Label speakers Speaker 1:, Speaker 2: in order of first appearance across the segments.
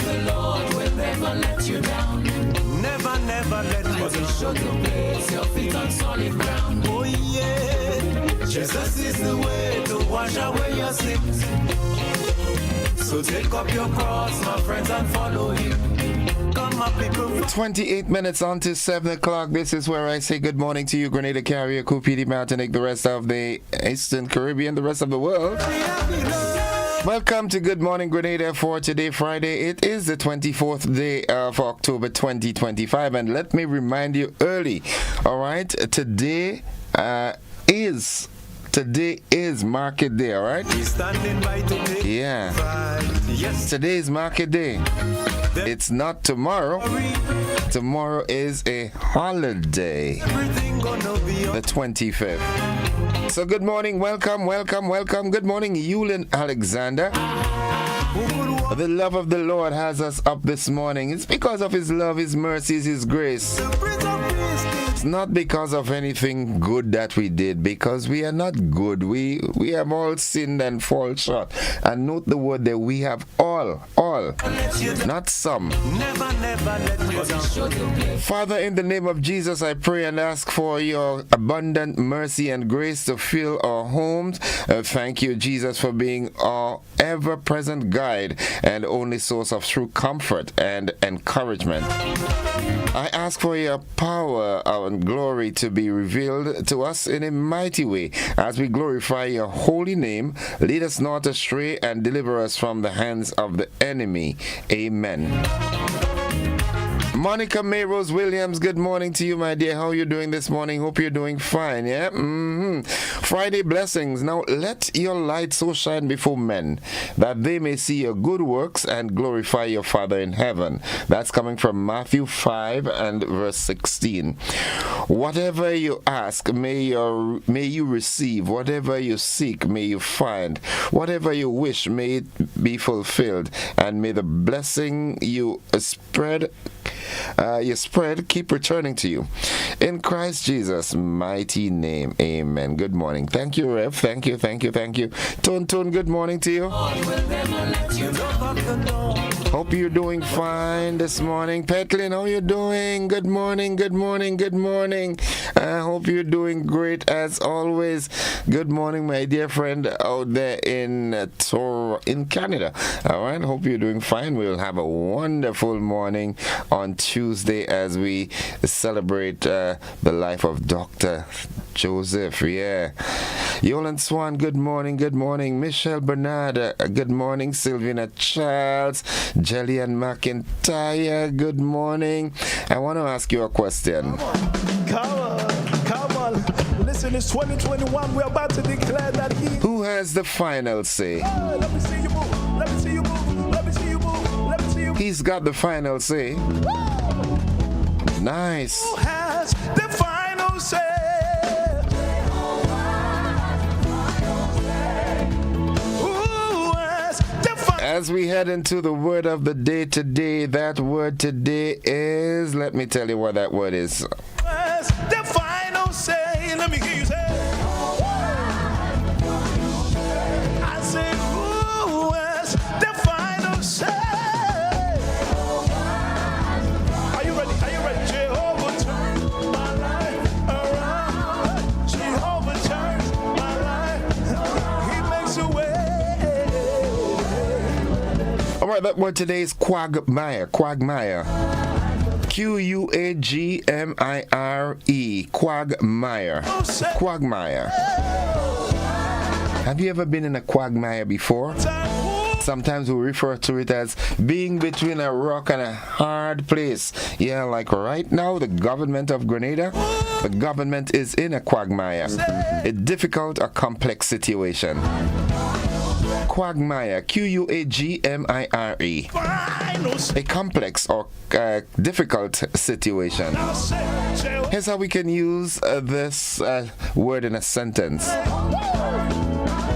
Speaker 1: the Lord will never let you down.
Speaker 2: Never, never let you
Speaker 1: But
Speaker 2: down.
Speaker 1: He should to place your feet on solid ground.
Speaker 2: Oh yeah, Jesus is the way to wash away your sins. So take up your cross, my friends, and follow Him. Come, my people.
Speaker 3: 28 minutes on to 7 o'clock. This is where I say good morning to you, Grenada, Carrier, Cupidi, Martinique, the rest of the Eastern Caribbean, the rest of the world. Welcome to Good Morning Grenada for today, Friday. It is the 24th day of October 2025. And let me remind you early, all right, today is market day, all right? Yeah. Today is market day. It's not tomorrow. Tomorrow is a holiday. The 25th. So good morning, welcome. Good morning, Yulin Alexander. The love of the Lord has us up this morning. It's because of His love, His mercies, His grace. It's not because of anything good that we did, because we are not good. We have all sinned and fall short. And note the word that we have all, not some. Father, in the name of Jesus, I pray and ask for your abundant mercy and grace to fill our homes. Thank you, Jesus, for being our ever-present guide and only source of true comfort and encouragement. I ask for your power and glory to be revealed to us in a mighty way as we glorify your holy name. Lead us not astray and deliver us from the hands of the enemy. Amen. Monica Mayrose Williams, good morning to you, my dear. How are you doing this morning? Hope you're doing fine, yeah? Friday blessings. Now, let your light so shine before men that they may see your good works and glorify your Father in heaven. That's coming from Matthew 5 and verse 16. Whatever you ask, may you receive. Whatever you seek, may you find. Whatever you wish, may it be fulfilled. And may the blessing you spread keep returning to you. In Christ Jesus' mighty name, amen. Good morning. Thank you, Rev. Thank you. Tone, good morning to you. Hope you're doing fine this morning. Petlin, how you doing? Good morning. I hope you're doing great as always. Good morning, my dear friend out there in Canada. All right, hope you're doing fine. We'll have a wonderful morning on Tuesday as we celebrate the life of Dr. Joseph. Yeah. Yolan Swan, good morning. Michelle Bernard, good morning. Sylvina Charles, Jillian McIntyre, good morning. I want to ask you a question. Come on. Listen, it's 2021. We're about to declare that Who has the final say? Let me see you move. He's got the final say. Nice. Who has the final say? As we head into the word of the day today, that word today is, let me tell you what that word is. The final say, let me hear you say. I said, who has the final say? Are you ready? Jehovah turns my life around. Jehovah turns my life. He makes a way. All right, that word today is quagmire. Quagmire. Quagmire. Have you ever been in a quagmire before? Sometimes we refer to it as being between a rock and a hard place. Yeah, like right now, the government of Grenada, the government is in a quagmire. A difficult or complex situation. Quagmire, Quagmire. A complex or difficult situation. Here's how we can use this word in a sentence.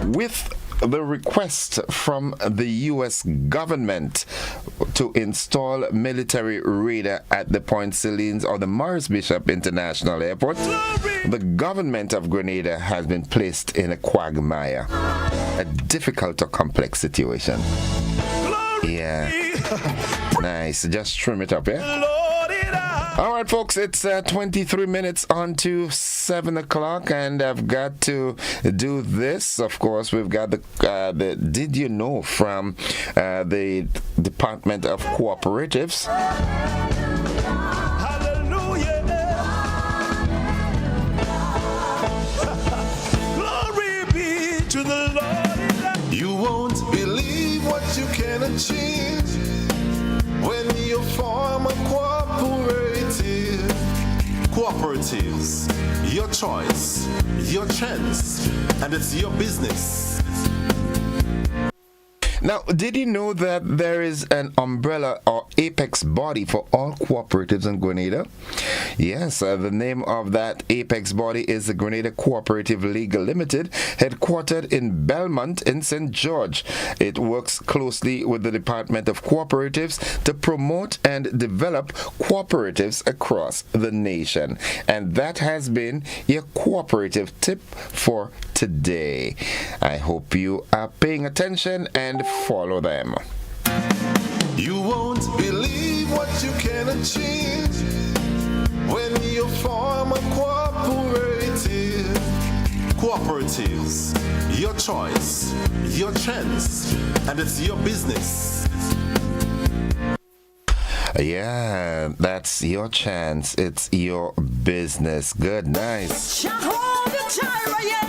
Speaker 3: With the request from the U.S. government to install military radar at the Point Celines or the Morris Bishop International Airport, the government of Grenada has been placed in a quagmire, a difficult or complex situation. Yeah. Nice. Just trim it up, yeah? All right, folks, it's 23 minutes on to 7 o'clock, and I've got to do this. Of course, we've got the Did You Know from the Department of Cooperatives.
Speaker 2: Hallelujah. Glory be to the Lord. You won't believe what you can achieve when you form a cooperative. Cooperatives, your choice, your chance, and it's your business.
Speaker 3: Now, did you know that there is an umbrella or apex body for all cooperatives in Grenada? Yes, the name of that apex body is the Grenada Cooperative Legal Limited, headquartered in Belmont in St. George. It works closely with the Department of Cooperatives to promote and develop cooperatives across the nation. And that has been your cooperative tip for today. I hope you are paying attention and follow them.
Speaker 2: You won't believe what you can achieve when you form a cooperative. Cooperatives, your choice, your chance, and it's your business.
Speaker 3: Yeah, that's your chance. It's your business. Good, nice.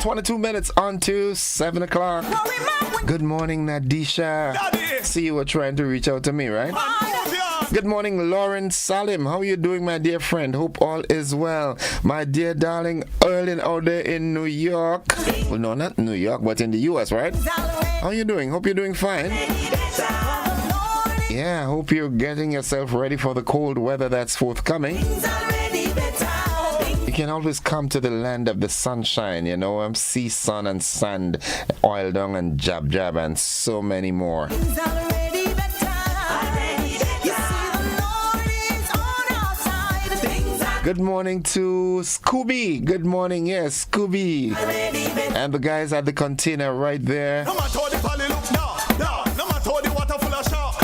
Speaker 3: 22 minutes on to 7 o'clock. Good morning, Nadisha. See, you were trying to reach out to me, right? Good morning, Lauren Salim. How are you doing, my dear friend? Hope all is well. My dear darling, Erling out there in New York. Well, no, not New York, but in the U.S., right? How are you doing? Hope you're doing fine. Yeah, hope you're getting yourself ready for the cold weather that's forthcoming. You can always come to the land of the sunshine, you know, sea, sun, and sand, oil dung, and jab jab, and so many more. Good morning to Scooby. Good morning, yes, Scooby. And the guys at the container right there.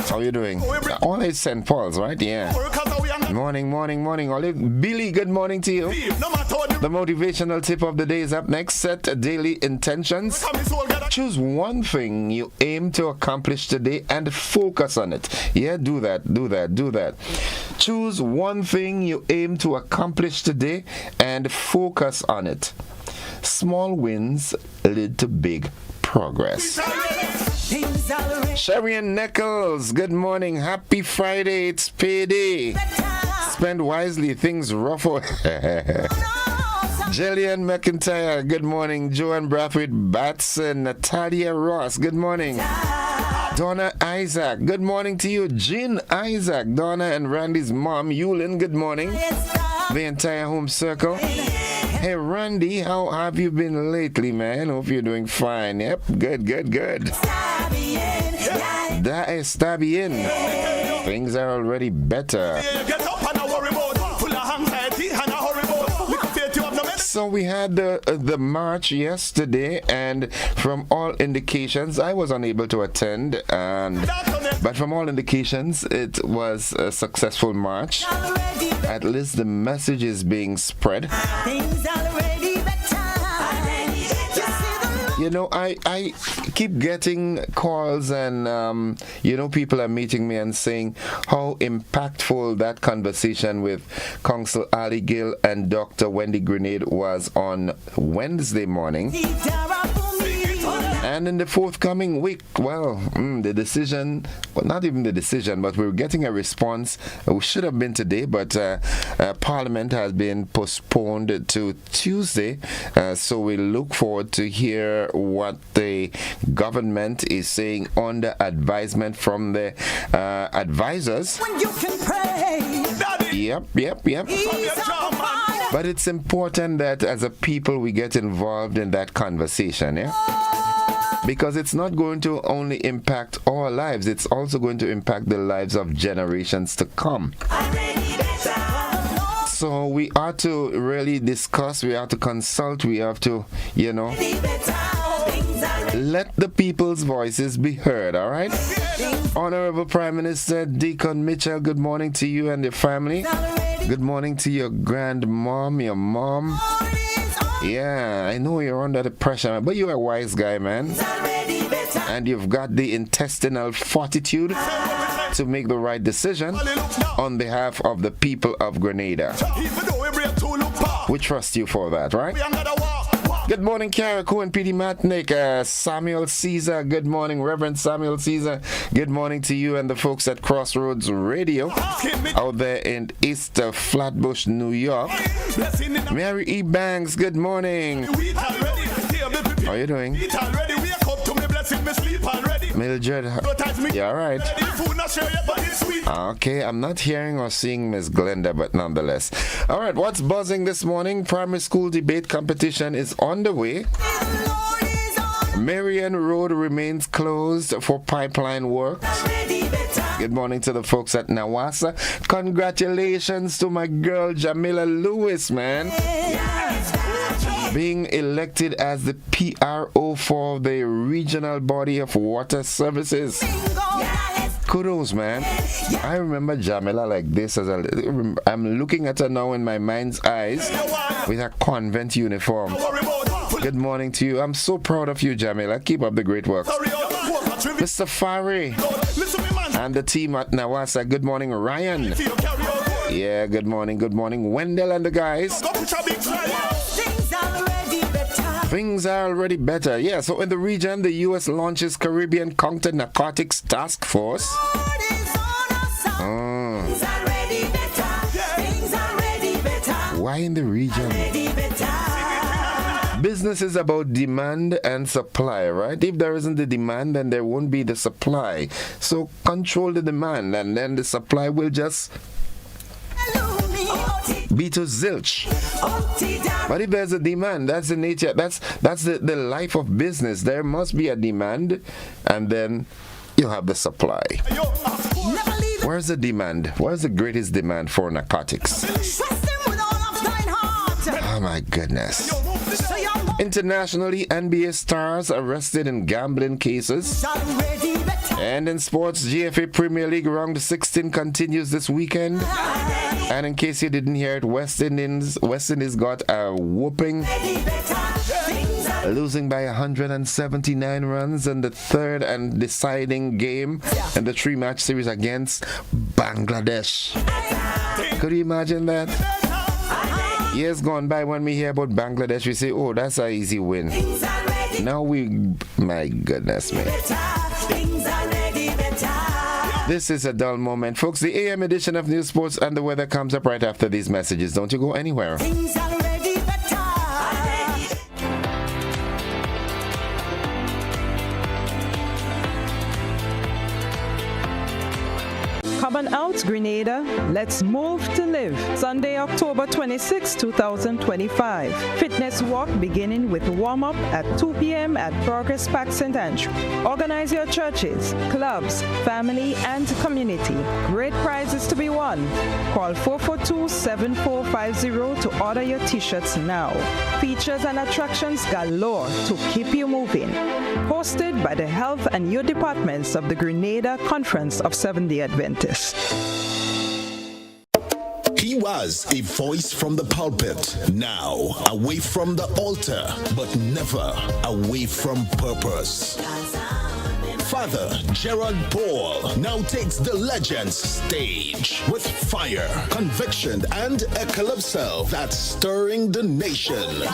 Speaker 3: How you doing? All is St. Paul's, right? Yeah. Morning. Olive. Billy, good morning to you. The motivational tip of the day is up next. Set daily intentions. Choose one thing you aim to accomplish today and focus on it. Yeah, do that. Choose one thing you aim to accomplish today and focus on it. Small wins lead to big progress. Sherry and Nichols, good morning. Happy Friday. It's payday. Spend wisely. Things ruffle. Jillian McIntyre, good morning. Joanne Brathwaite Batson, Natalia Ross, good morning. Donna Isaac, good morning to you. Jean Isaac, Donna and Randy's mom, Yulin, good morning. The entire home circle. Hey Randy, how have you been lately, man? Hope you're doing fine. Yep, good. That is Stabby Things are already better. So we had the march yesterday, and from all indications, I was unable to attend, but from all indications, it was a successful march. At least the message is being spread. You know, I keep getting calls and, people are meeting me and saying how impactful that conversation with Council Ali Gill and Dr. Wendy Grenade was on Wednesday morning. And in the forthcoming week, the decision, not even the decision, but we're getting a response. We should have been today, but Parliament has been postponed to Tuesday. So we look forward to hear what the government is saying on the advisement from the advisors. When you can pray. Yep. But it's important that as a people we get involved in that conversation, yeah? Because it's not going to only impact our lives, it's also going to impact the lives of generations to come. So we are to really discuss, we have to consult, we have to, Let the people's voices be heard, all right? Honorable Prime Minister Deacon Mitchell, good morning to you and your family. Good morning to your grandmom, your mom. Yeah, I know you're under the pressure, but you're a wise guy, man. And you've got the intestinal fortitude to make the right decision on behalf of the people of Grenada. We trust you for that, right? Good morning, Carrico and P.D. Matnick. Samuel Caesar, good morning, Reverend Samuel Caesar. Good morning to you and the folks at Crossroads Radio out there in East Flatbush, New York. Mary E. Banks, good morning. How are you doing? Mildred, yeah, all right. Okay, I'm not hearing or seeing Miss Glenda, but nonetheless. All right, what's buzzing this morning? Primary school debate competition is on the way. Marion Road remains closed for pipeline work. Good morning to the folks at Nawasa. Congratulations to my girl Jamila Lewis, man. Being elected as the PRO for the Regional Body of Water Services. Kudos, man. I remember Jamila like this I'm looking at her now in my mind's eyes with her convent uniform. Good morning to you. I'm so proud of you, Jamila. Keep up the great work. Mr. Fari and the team at Nawasa. Good morning, Ryan. Yeah, good morning. Good morning, Wendell and the guys. Things are already better. Yeah, so in the region, the U.S. launches Caribbean Counter Narcotics Task Force. Why in the region? Business is about demand and supply, right? If there isn't the demand, then there won't be the supply. So control the demand, and then the supply will just be to zilch. But if there's a demand, that's the nature, that's the life of business. There must be a demand, and then you have the supply. Where's the demand? Where's the greatest demand for narcotics? Oh my goodness. Internationally, NBA stars arrested in gambling cases. And in sports, GFA Premier League round 16 continues this weekend. And in case you didn't hear it, West Indies got a whooping, losing by 179 runs in the third and deciding game in the 3-match series against Bangladesh. Could you imagine that? Years gone by, when we hear about Bangladesh, we say, oh, that's an easy win. Now my goodness me. This is a dull moment. Folks, the AM edition of News, Sports and the Weather comes up right after these messages. Don't you go anywhere.
Speaker 4: Come on out, Grenada. Let's move to live. Sunday, October 26, 2025. Fitness walk beginning with warm-up at 2 p.m. at Progress Park St. Andrew. Organize your churches, clubs, family, and community. Great prizes to be won. Call 442-7450 to order your t-shirts now. Features and attractions galore to keep you moving. Hosted by the Health and Youth Departments of the Grenada Conference of Seventh-day Adventists.
Speaker 5: He was a voice from the pulpit, now away from the altar, but never away from purpose. Father Gerald Paul now takes the Legends stage with fire, conviction, and a calypso that's stirring the nation.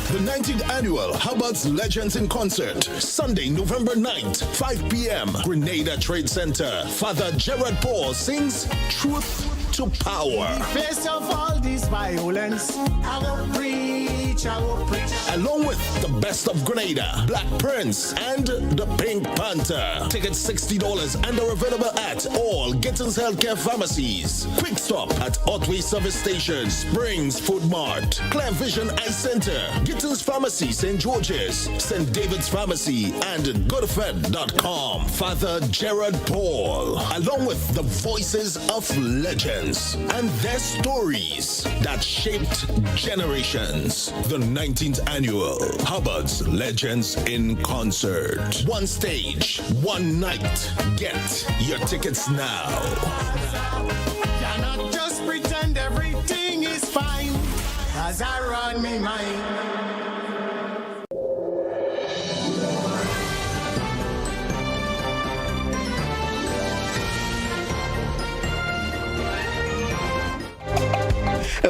Speaker 5: The 19th annual Hubbard's Legends in Concert, Sunday, November 9th, 5 p.m., Grenada Trade Center. Father Gerard Paul sings Truth to Power.
Speaker 6: In the face of all this violence, I will preach, I will preach.
Speaker 5: Along with the best of Grenada, Black Prince, and the Pink Panther. Tickets $60 and are available at all Gittins Healthcare Pharmacies. Quick Stop at Otway Service Station, Springs Food Mart, Clear Vision Eye Center, Gittins Pharmacy, St. George's, St. David's Pharmacy, and GoodFed.com. Father Gerard Paul, along with the voices of legends. Giants and their stories that shaped generations. The 19th annual Hubbard's Legends in Concert. One stage, one night. Get your tickets now.
Speaker 6: Cannot just pretend everything is fine as I run me mind.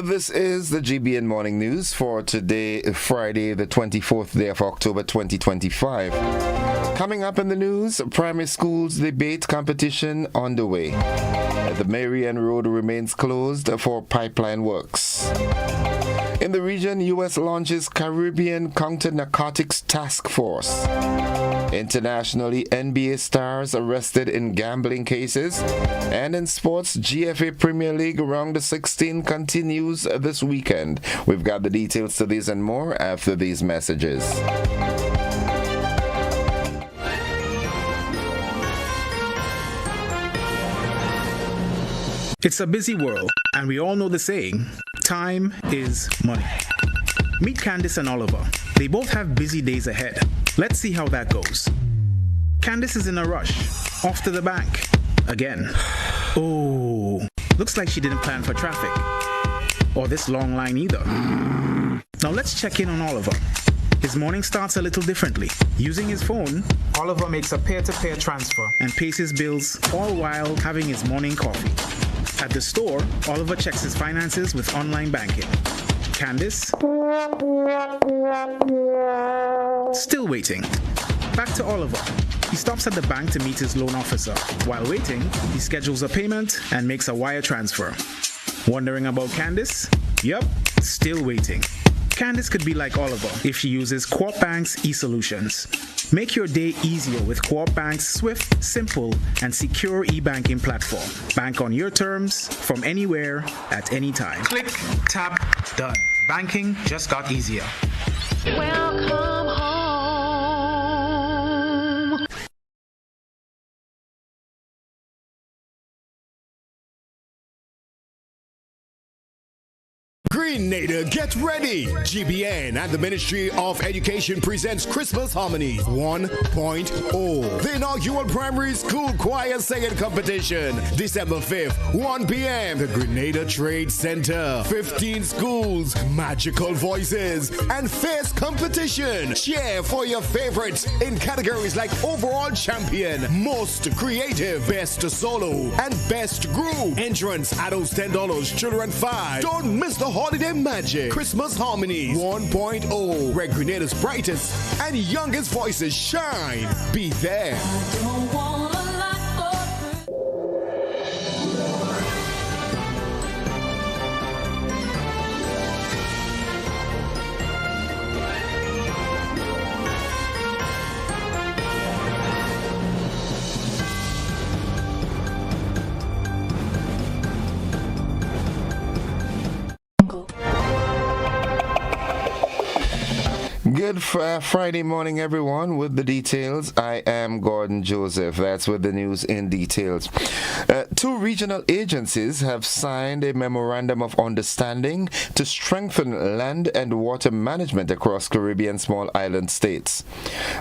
Speaker 3: This is the GBN Morning News for today, Friday, the 24th day of October 2025. Coming up in the news, primary schools debate competition underway. The Marion Road remains closed for pipeline works. In the region, U.S. launches Caribbean Counter-Narcotics Task Force. Internationally, NBA stars arrested in gambling cases. And in sports, GFA Premier League Round 16 continues this weekend. We've got the details to these and more after these messages.
Speaker 7: It's a busy world, and we all know the saying, time is money. Meet Candice and Oliver. They both have busy days ahead. Let's see how that goes. Candice is in a rush, off to the bank. Again. Oh, looks like she didn't plan for traffic. Or this long line either. Now let's check in on Oliver. His morning starts a little differently. Using his phone, Oliver makes a peer-to-peer transfer and pays his bills, all while having his morning coffee. At the store, Oliver checks his finances with online banking. Candice? Still waiting. Back to Oliver. He stops at the bank to meet his loan officer. While waiting, he schedules a payment and makes a wire transfer. Wondering about Candice? Yup, still waiting. Candice could be like Oliver if she uses Co-op Bank's e-solutions. Make your day easier with Co-op Bank's swift, simple, and secure e-banking platform. Bank on your terms, from anywhere, at any time. Click, tap, done. Banking just got easier.
Speaker 8: Welcome home.
Speaker 9: Grenada, get ready! GBN and the Ministry of Education presents Christmas Harmonies 1.0. The inaugural primary school choir singing competition, December 5th, 1 p.m. The Grenada Trade Center. 15 schools, magical voices, and fierce competition. Cheer for your favorites in categories like Overall Champion, Most Creative, Best Solo, and Best Group. Entrance, adults $10, children $5. Don't miss the holiday magic. Christmas Harmonies 1.0, where Grenada's brightest and youngest voices shine. Be there.
Speaker 3: Good Friday morning, everyone. With the details, I am Gordon Joseph. That's with the news in details. Two regional agencies have signed a memorandum of understanding to strengthen land and water management across Caribbean small island states.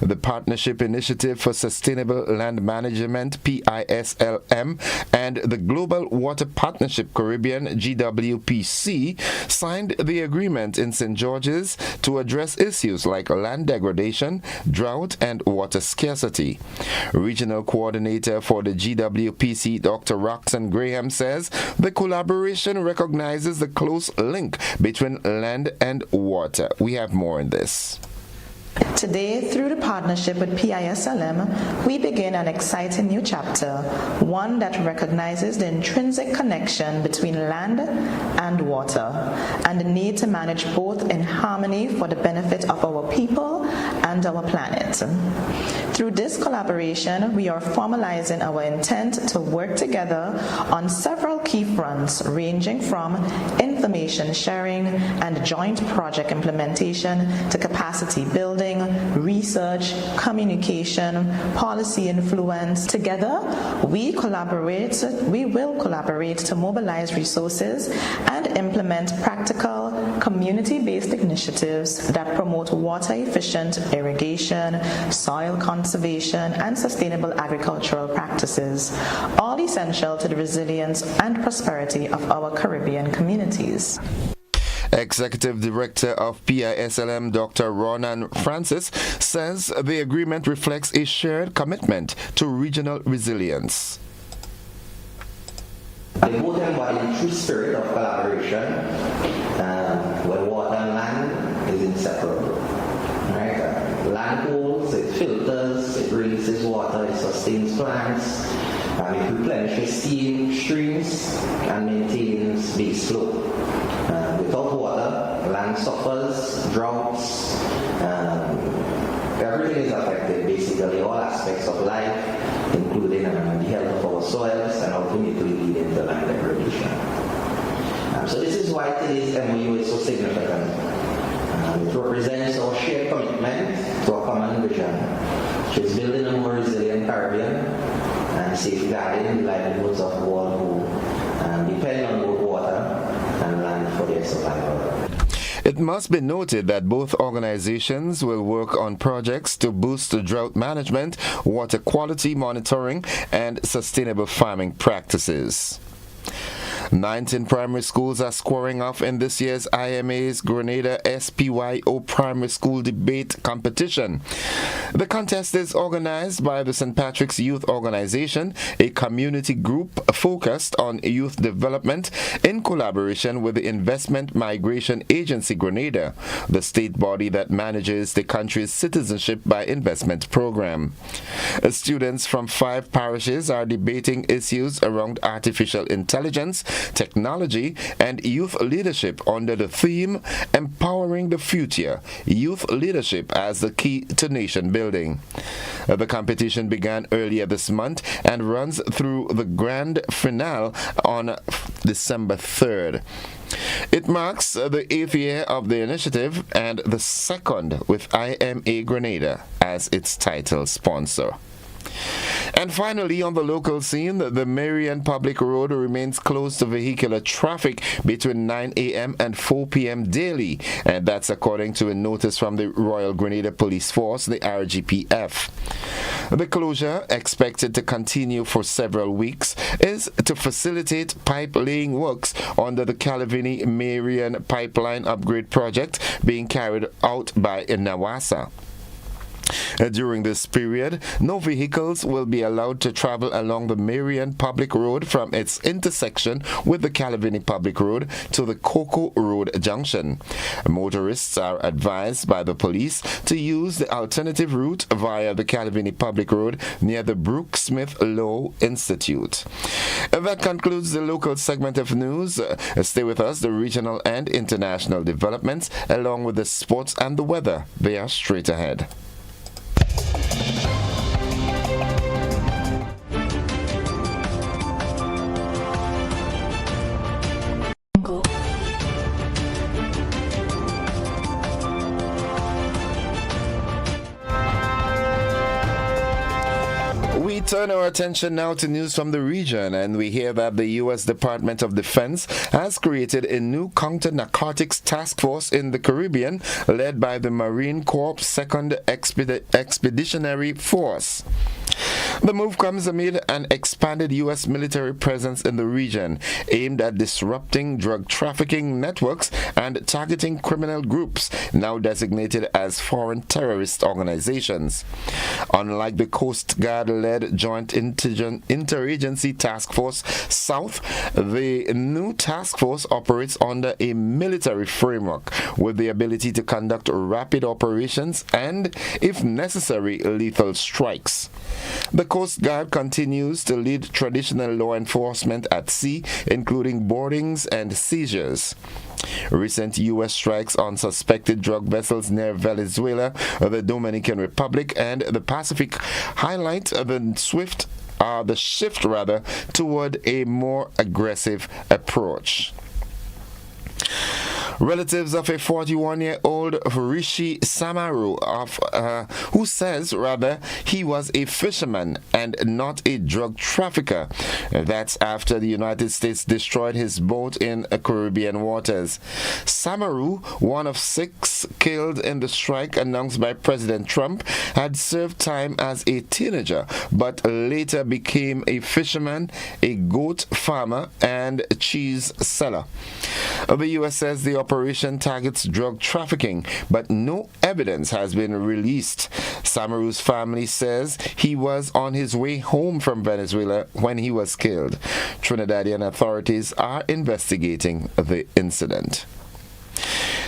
Speaker 3: The Partnership Initiative for Sustainable Land Management, PISLM, and the Global Water Partnership Caribbean, GWPC, signed the agreement in St. George's to address issues like land degradation, drought, and water scarcity. Regional coordinator for the GWPC, Dr. Roxanne Graham, says the collaboration recognizes the close link between land and water. We have more in this.
Speaker 10: Today, through the partnership with PISLM, we begin an exciting new chapter, one that recognizes the intrinsic connection between land and water, and the need to manage both in harmony for the benefit of our people and our planet. Through this collaboration, we are formalizing our intent to work together on several key fronts, ranging from infrastructure information sharing, and joint project implementation to capacity building, research, communication, policy influence. Together, we will collaborate to mobilize resources and implement practical, community-based initiatives that promote water-efficient irrigation, soil conservation, and sustainable agricultural practices, all essential to the resilience and prosperity of our Caribbean communities.
Speaker 3: Executive Director of PISLM, Dr. Ronan Francis, says the agreement reflects a shared commitment to regional resilience.
Speaker 11: They both embody the true spirit of collaboration, where water and land is inseparable. Right? Land holds, it filters, it releases water, it sustains plants, it replenishes streams, and maintains base flow. Without water, land suffers, droughts, everything is affected, basically all aspects of life, including the health of our soils, and ultimately leading to land degradation. So this is why today's MOU is so significant. It represents our shared commitment to a common vision, which is building a more resilient Caribbean and safeguarding the livelihoods of all who depend on both water and land for their survival.
Speaker 3: It must be noted that both organizations will work on projects to boost drought management, water quality monitoring, and sustainable farming practices. 19 primary schools are scoring off in this year's IMA's Grenada SPYO Primary School Debate Competition. The contest is organized by the St. Patrick's Youth Organization, a community group focused on youth development in collaboration with the Investment Migration Agency Grenada, the state body that manages the country's citizenship by investment program. Students from 5 parishes are debating issues around artificial intelligence, technology, and youth leadership under the theme Empowering the Future, Youth Leadership as the Key to Nation Building. The competition began earlier this month and runs through the grand finale on December 3rd. It marks the 8th year of the initiative and the second with IMA Grenada as its title sponsor. And finally, on the local scene, the Marion Public Road remains closed to vehicular traffic between 9 a.m. and 4 p.m. daily, and that's according to a notice from the Royal Grenada Police Force, the RGPF. The closure, expected to continue for several weeks, is to facilitate pipe laying works under the Calavini-Marion Pipeline Upgrade Project being carried out by NAWASA. During this period, no vehicles will be allowed to travel along the Marion Public Road from its intersection with the Calavini Public Road to the Cocoa Road junction. Motorists are advised by the police to use the alternative route via the Calavini Public Road near the Brooke Smith Law Institute. That concludes the local segment of news. Stay with us. The regional and international developments, along with the sports and the weather, they are straight ahead. We turn our attention now to news from the region, and we hear that the U.S. Department of Defense has created a new counter-narcotics task force in the Caribbean led by the Marine Corps 2nd Expeditionary Force. The move comes amid an expanded U.S. military presence in the region, aimed at disrupting drug trafficking networks and targeting criminal groups now designated as foreign terrorist organizations. Unlike the Coast Guard-led Joint Interagency Task Force South, the new task force operates under a military framework with the ability to conduct rapid operations and, if necessary, lethal strikes. The Coast Guard continues to lead traditional law enforcement at sea, including boardings and seizures. Recent U.S. strikes on suspected drug vessels near Venezuela, the Dominican Republic, and the Pacific highlight the shift toward a more aggressive approach. Relatives of a 41-year-old Rishi Samaru who says he was a fisherman and not a drug trafficker. That's after the United States destroyed his boat in Caribbean waters. Samaru, one of 6 killed in the strike announced by President Trump, had served time as a teenager but later became a fisherman, a goat farmer, and cheese seller. The U.S. says the operation targets drug trafficking, but no evidence has been released. Samaru's family says he was on his way home from Venezuela when he was killed. Trinidadian authorities are investigating the incident.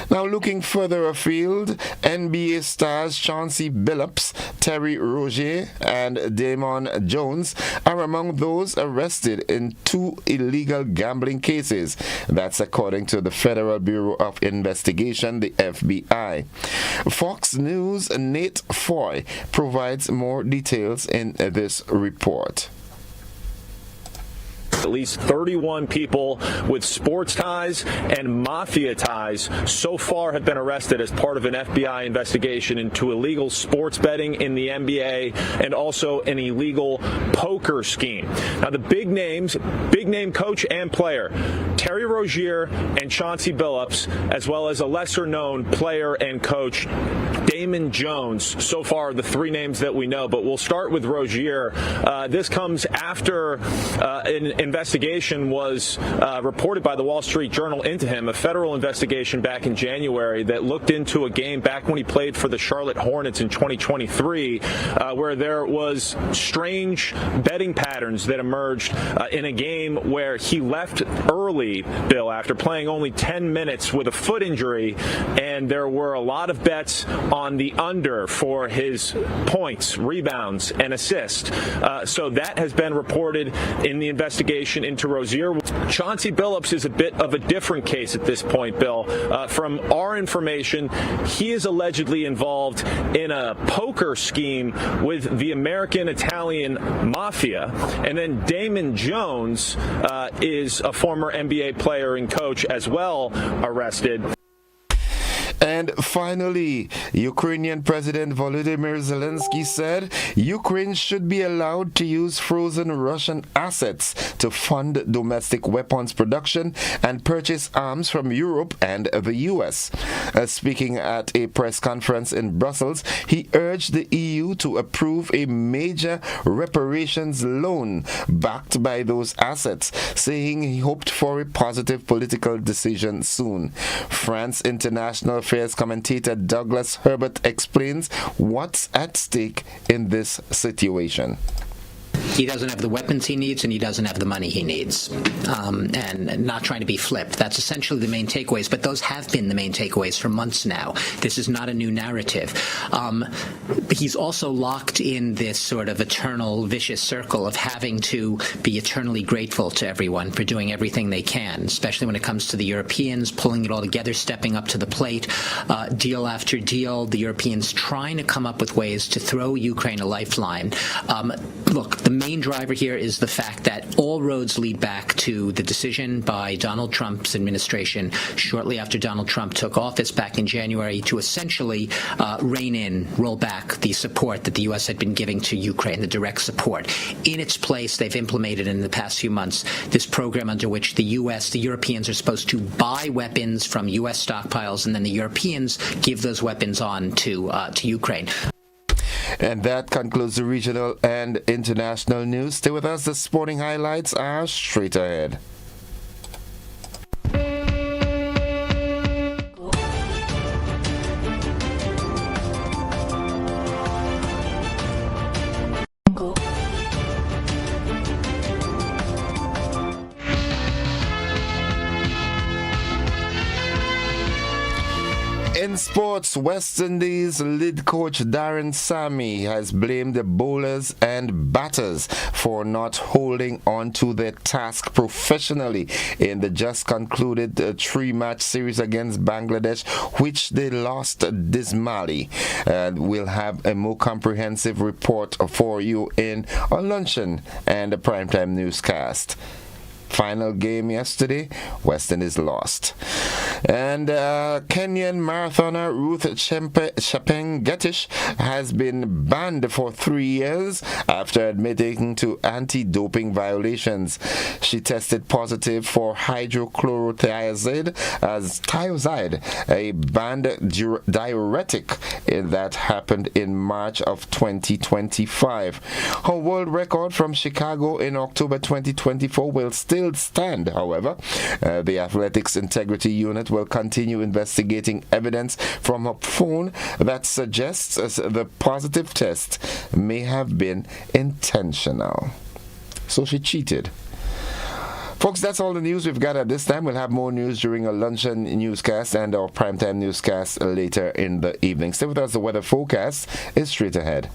Speaker 3: Now, looking further afield, NBA stars Chauncey Billups, Terry Rozier, and Damon Jones are among those arrested in 2 illegal gambling cases. That's according to the Federal Bureau of Investigation, the FBI. Fox News' Nate Foy provides more details in this report.
Speaker 12: At least 31 people with sports ties and mafia ties so far have been arrested as part of an FBI investigation into illegal sports betting in the NBA and also an illegal poker scheme. Now, the big name coach and player, Terry Rozier and Chauncey Billups, as well as a lesser-known player and coach, Damon Jones, so far the 3 names that we know. But we'll start with Rozier. This comes after an investigation was reported by the Wall Street Journal into him, a federal investigation back in January that looked into a game back when he played for the Charlotte Hornets in 2023, where there was strange betting patterns that emerged in a game where he left early, Bill, after playing only 10 minutes with a foot injury, and there were a lot of bets on the under for his points, rebounds, and assists. So that has been reported in the investigation into Rozier. Chauncey Billups is a bit of a different case at this point, Bill. From our information, he is allegedly involved in a poker scheme with the American-Italian Mafia. And then Damon Jones is a former NBA player and coach as well, arrested.
Speaker 3: And finally, Ukrainian President Volodymyr Zelensky said Ukraine should be allowed to use frozen Russian assets to fund domestic weapons production and purchase arms from Europe and the U.S. Speaking at a press conference in Brussels, he urged the EU to approve a major reparations loan backed by those assets, saying he hoped for a positive political decision soon. France International Affairs commentator Douglas Herbert explains what's at stake in this situation.
Speaker 13: He doesn't have the weapons he needs, and he doesn't have the money he needs. And not trying to be flipped. That's essentially the main takeaways, but those have been the main takeaways for months now. This is not a new narrative. He's also locked in this sort of eternal vicious circle of having to be eternally grateful to everyone for doing everything they can, especially when it comes to the Europeans, pulling it all together, stepping up to the plate, deal after deal, the Europeans trying to come up with ways to throw Ukraine a lifeline. Look, the main driver here is the fact that all roads lead back to the decision by Donald Trump's administration shortly after Donald Trump took office back in January to essentially roll back the support that the U.S. had been giving to Ukraine, the direct support. In its place, they've implemented in the past few months this program under which the Europeans are supposed to buy weapons from U.S. stockpiles, and then the Europeans give those weapons on to Ukraine.
Speaker 3: And that concludes the regional and international news. Stay with us. The sporting highlights are straight ahead. In sports, West Indies lead coach Darren Sammy has blamed the bowlers and batters for not holding on to their task professionally in the just concluded 3-match series against Bangladesh, which they lost dismally. We'll have a more comprehensive report for you in our luncheon and the primetime newscast. Final game yesterday, West Indies lost. And Kenyan marathoner Ruth Chepngetich has been banned for 3 years after admitting to anti-doping violations. She tested positive for hydrochlorothiazide as thiazide, a banned diuretic that happened in March of 2025. Her world record from Chicago in October 2024 will still stand, however. The Athletics Integrity Unit will continue investigating evidence from her phone that suggests the positive test may have been intentional. So she cheated. Folks, that's all the news we've got at this time. We'll have more news during a luncheon newscast and our primetime newscast later in the evening. Stay with us. The weather forecast is straight ahead.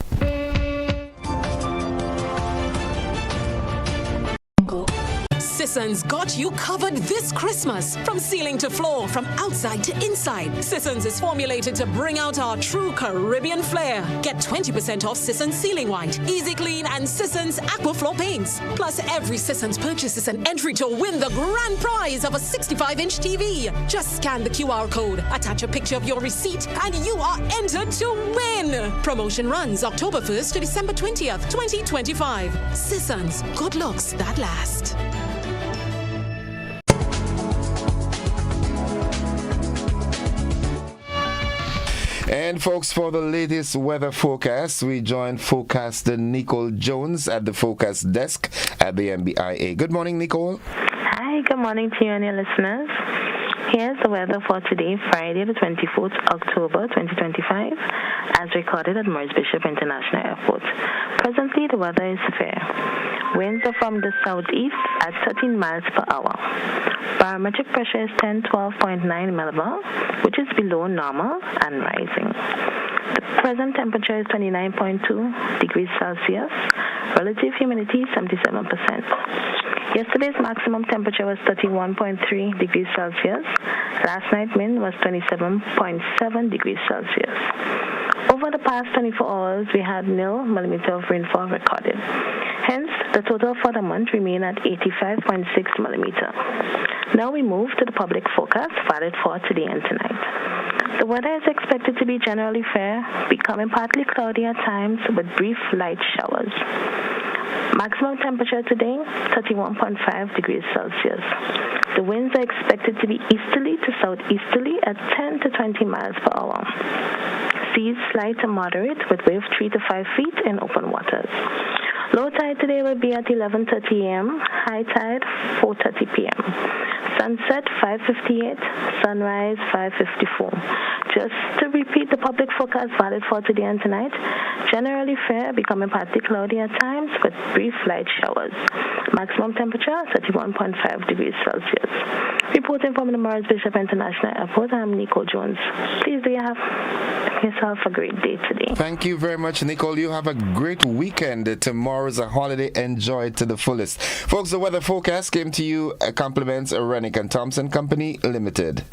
Speaker 14: Sisson's got you covered this Christmas. From ceiling to floor, from outside to inside, Sisson's is formulated to bring out our true Caribbean flair. Get 20% off Sisson's Ceiling White, Easy Clean, and Sisson's Aquaflow paints. Plus, every Sisson's purchase is an entry to win the grand prize of a 65-inch TV. Just scan the QR code, attach a picture of your receipt, and you are entered to win. Promotion runs October 1st to December 20th, 2025. Sisson's, good looks that last.
Speaker 3: And folks, for the latest weather forecast, we join forecaster Nicole Jones at the forecast desk at the MBIA. Good morning, Nicole.
Speaker 15: Hi, good morning to you and your listeners. Here's the weather for today, Friday, the 24th October 2025, as recorded at Maurice Bishop International Airport. Presently, the weather is fair. Winds are from the southeast at 13 miles per hour. Barometric pressure is 1012.9 millibar, which is below normal and rising. The present temperature is 29.2 degrees Celsius. Relative humidity 77%. Yesterday's maximum temperature was 31.3 degrees Celsius. Last night's wind was 27.7 degrees Celsius. Over the past 24 hours, we had 0 millimeter of rainfall recorded. Hence, the total for the month remained at 85.6 millimeter. Now we move to the public forecast valid for today and tonight. The weather is expected to be generally fair, becoming partly cloudy at times with brief light showers. Maximum temperature today, 31.5 degrees Celsius. The winds are expected to be easterly to southeasterly at 10 to 20 miles per hour. Seas slight to moderate with wave 3 to 5 feet in open waters. Low tide today will be at 11:30 a.m., high tide 4:30 p.m. Sunset 5:58, sunrise 5:54. Just to repeat the public forecast valid for today and tonight, generally fair, becoming partly cloudy at times with brief light showers. Maximum temperature 31.5 degrees Celsius. Reporting from the Maurice Bishop International Airport, I'm Nicole Jones. Please do you have yourself a great day today.
Speaker 3: Thank you very much, Nicole. You have a great weekend. Tomorrow is a holiday. Enjoy it to the fullest. Folks, the weather forecast came to you compliments Rennick and Thompson Company Limited.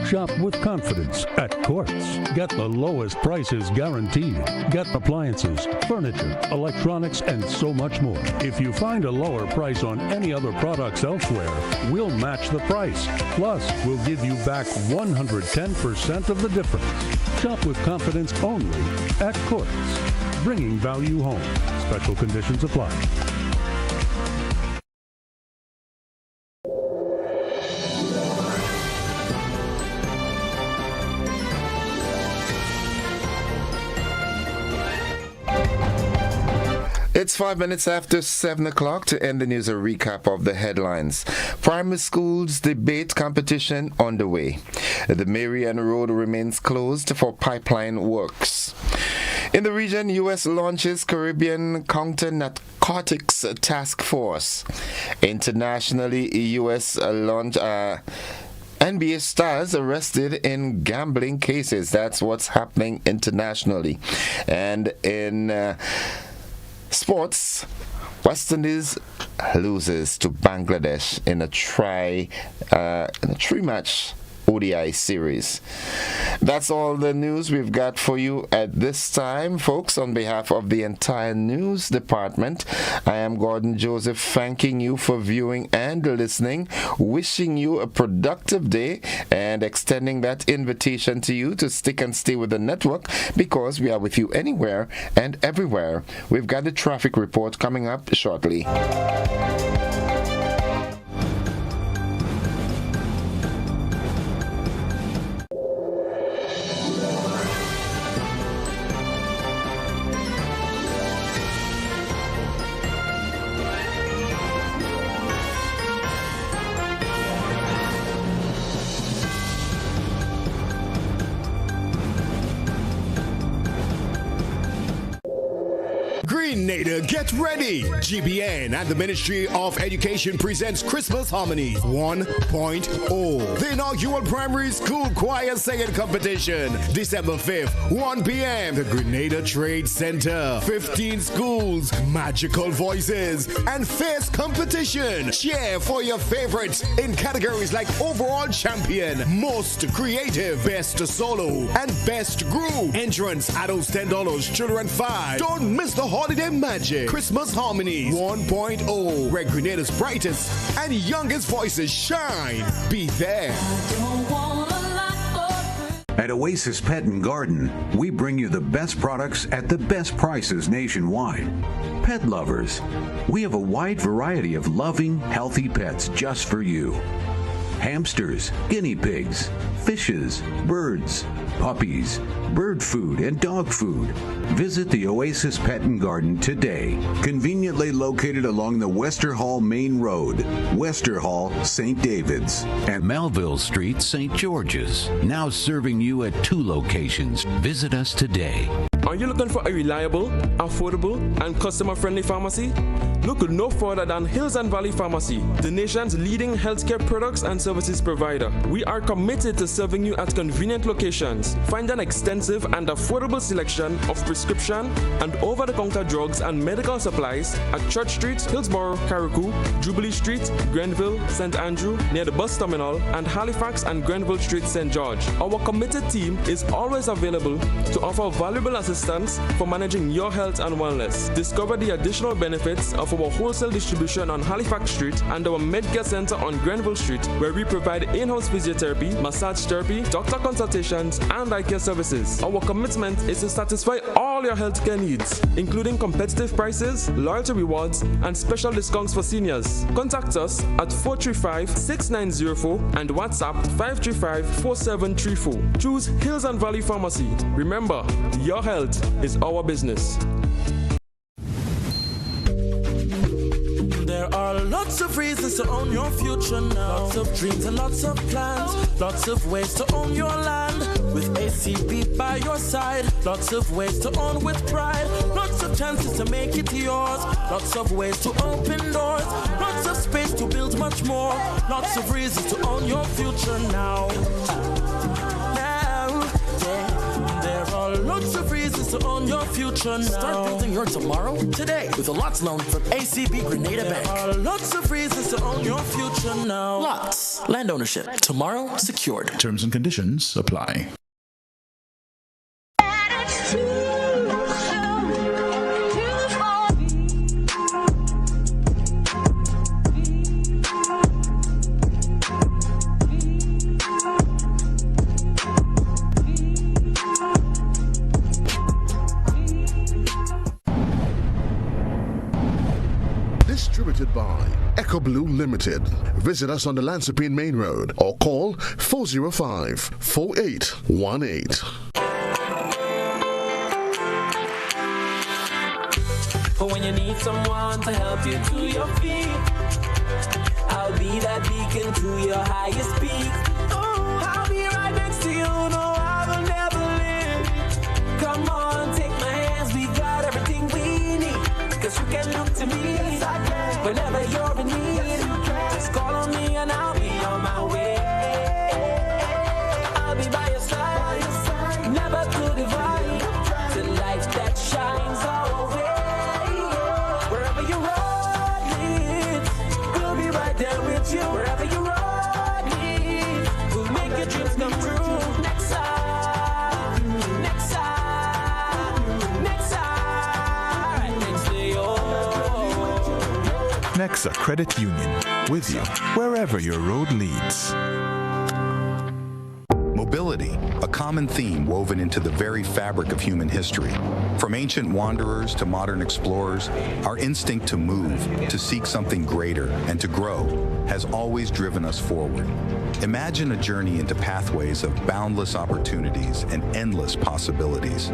Speaker 16: Shop with confidence at Quartz. Get the lowest prices guaranteed. Get appliances, furniture, electronics, and so much more. If you find a lower price on any other products elsewhere, we'll match the price. Plus, we'll give you back 110% of the difference. Shop with confidence only at Quartz. Bringing value home. Special conditions apply.
Speaker 3: It's 5 minutes after 7 o'clock. To end the news, a recap of the headlines. Primary schools debate competition underway. The Marion Road remains closed for pipeline works. In the region, U.S. launches Caribbean Counter-Narcotics Task Force. Internationally, U.S. launch NBA stars arrested in gambling cases. That's what's happening internationally. And in sports, West Indies loses to Bangladesh in a three-match ODI series. That's all the news we've got for you at this time, folks. On behalf of the entire news department, I am Gordon Joseph, thanking you for viewing and listening, wishing you a productive day, and extending that invitation to you to stick and stay with the network, because we are with you anywhere and everywhere. We've got the traffic report coming up shortly.
Speaker 9: Grenada, get ready! GBN and the Ministry of Education presents Christmas Harmonies 1.0, the inaugural primary school choir singing competition, December 5th, 1 p.m. The Grenada Trade Center. 15 schools, magical voices, and fierce competition. Cheer for your favorites in categories like overall champion, most creative, best solo, and best group. Entrance adults $10, children $5. Don't miss the holiday magic. Christmas Harmonies 1.0, where Grenada's brightest and youngest voices shine. Be there.
Speaker 17: At Oasis Pet and Garden, we bring you the best products at the best prices nationwide. Pet lovers, we have a wide variety of loving, healthy pets just for you. Hamsters, guinea pigs, fishes, birds, puppies, bird food, and dog food. Visit the Oasis Pet and Garden today. Conveniently located along the Wester Hall Main Road, Wester Hall, St. David's, and Melville Street, St. George's. Now serving you at 2 locations. Visit us today.
Speaker 18: Are you looking for a reliable, affordable, and customer-friendly pharmacy? Look no further than Hills and Valley Pharmacy, the nation's leading healthcare products and services provider. We are committed to serving you at convenient locations. Find an extensive and affordable selection of prescription and over-the-counter drugs and medical supplies at Church Street, Hillsborough, Carriacou, Jubilee Street, Grenville, St. Andrew, near the bus terminal, and Halifax and Grenville Street, St. George. Our committed team is always available to offer valuable assistance for managing your health and wellness. Discover the additional benefits of our wholesale distribution on Halifax Street and our Medcare Center on Grenville Street, where we provide in-house physiotherapy, massage therapy, doctor consultations, and eye care services. Our commitment is to satisfy all your healthcare needs, including competitive prices, loyalty rewards, and special discounts for seniors. Contact us at 435-6904 and WhatsApp 535-4734. Choose Hills and Valley Pharmacy. Remember, your health is our business.
Speaker 1: There are lots of reasons to own your future now. Lots of dreams and lots of plans. Lots of ways to own your land. With ACB by your side. Lots of ways to own with pride. Lots of chances to make it yours. Lots of ways to open doors. Lots of space to build much more. Lots of reasons to own your future now. There are lots of reasons to own your future now.
Speaker 19: Start building your tomorrow today with a Lots loan from ACB Grenada Bank.
Speaker 1: There are lots of reasons to own your future now.
Speaker 19: Lots. Land ownership. Tomorrow secured.
Speaker 20: Terms and conditions apply.
Speaker 21: Distributed by Echo Blue Limited. Visit us on the Lansopine Main Road or call 405-4818.
Speaker 1: For when you need someone to help you to your feet, I'll be that beacon to your highest peak. Oh, I'll be right next to you, no, I will never leave. Come on, take my hands, we got everything we need. Cause you can look to me, yes, I can. Whenever you're in need, yes, you can. Just call on me and I'll be on my way. I'll be by your side, never to divide. The light that shines our way. Wherever your road leads, we'll be right there with you. Wherever your road leads, we'll make it through.
Speaker 2: Nexa Credit Union, with you wherever your road leads.
Speaker 22: Mobility, a common theme woven into the very fabric of human history. From ancient wanderers to modern explorers, our instinct to move, to seek something greater, and to grow has always driven us forward. Imagine a journey into pathways of boundless opportunities and endless possibilities.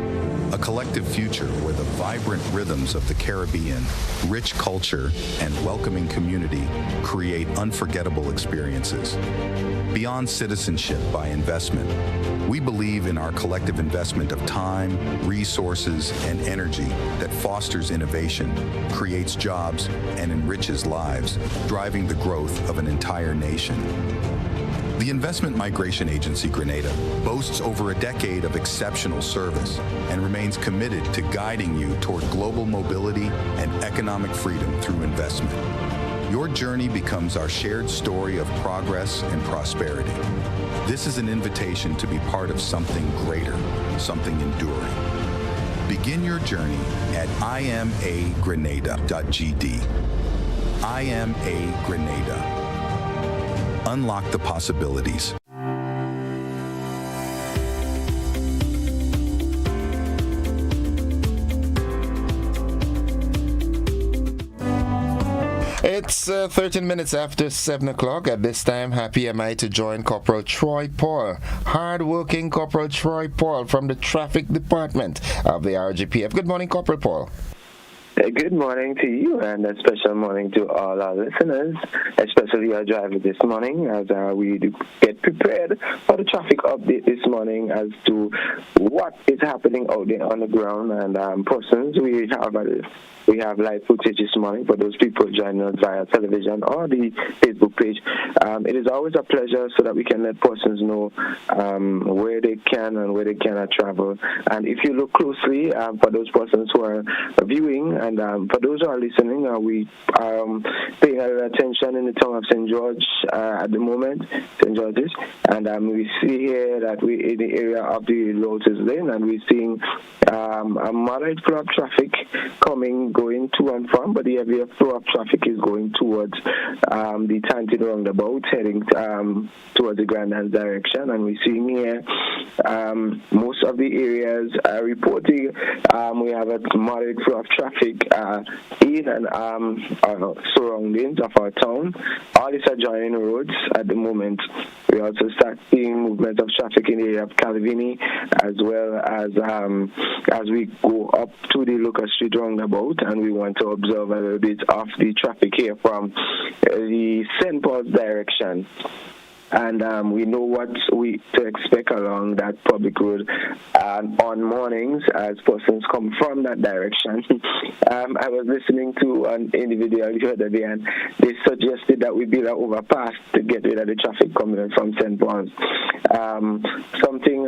Speaker 22: A collective future where the vibrant rhythms of the Caribbean, rich culture, and welcoming community create unforgettable experiences. Beyond citizenship by investment, we believe in our collective investment of time, resources, and energy that fosters innovation, creates jobs, and enriches lives, driving the growth of an entire nation. The Investment Migration Agency Grenada boasts over a decade of exceptional service and remains committed to guiding you toward global mobility and economic freedom through investment. Your journey becomes our shared story of progress and prosperity. This is an invitation to be part of something greater, something enduring. Begin your journey at imagrenada.gd. IMA Grenada. Unlock the possibilities.
Speaker 3: It's 13 minutes after 7 o'clock. At this time, happy am I to join Corporal Troy Paul, hard-working Corporal Troy Paul from the Traffic Department of the RGPF. Good morning, Corporal Paul.
Speaker 23: Good morning to you, and a special morning to all our listeners, especially our driver this morning, as we get prepared for the traffic update this morning as to what is happening out there on the ground. And persons, we have live footage this morning for those people joining us via television or the Facebook page. It is always a pleasure so that we can let persons know where they can and where they cannot travel. And if you look closely, for those persons who are viewing, and for those who are listening, we are paying a little attention in the town of St. George at the moment, St. George's, and we see here that we in the area of the Lotus Lane, and we're seeing a moderate flow of traffic going to and from, but the heavier flow of traffic is going towards the Tantin roundabout, heading towards the Grand Anse direction, and we're seeing here most of the areas are reporting we have a moderate flow of traffic in and surroundings of our town. All these are joining roads at the moment. We also start seeing movement of traffic in the area of Calvini, as well as we go up to the Lucas Street roundabout, and we want to observe a little bit of the traffic here from the St. Paul's direction. And we know what to expect along that public road on mornings as persons come from that direction. I was listening to an individual the other day, and they suggested that we build an overpass to get rid of the traffic coming in from St. Paul's. Something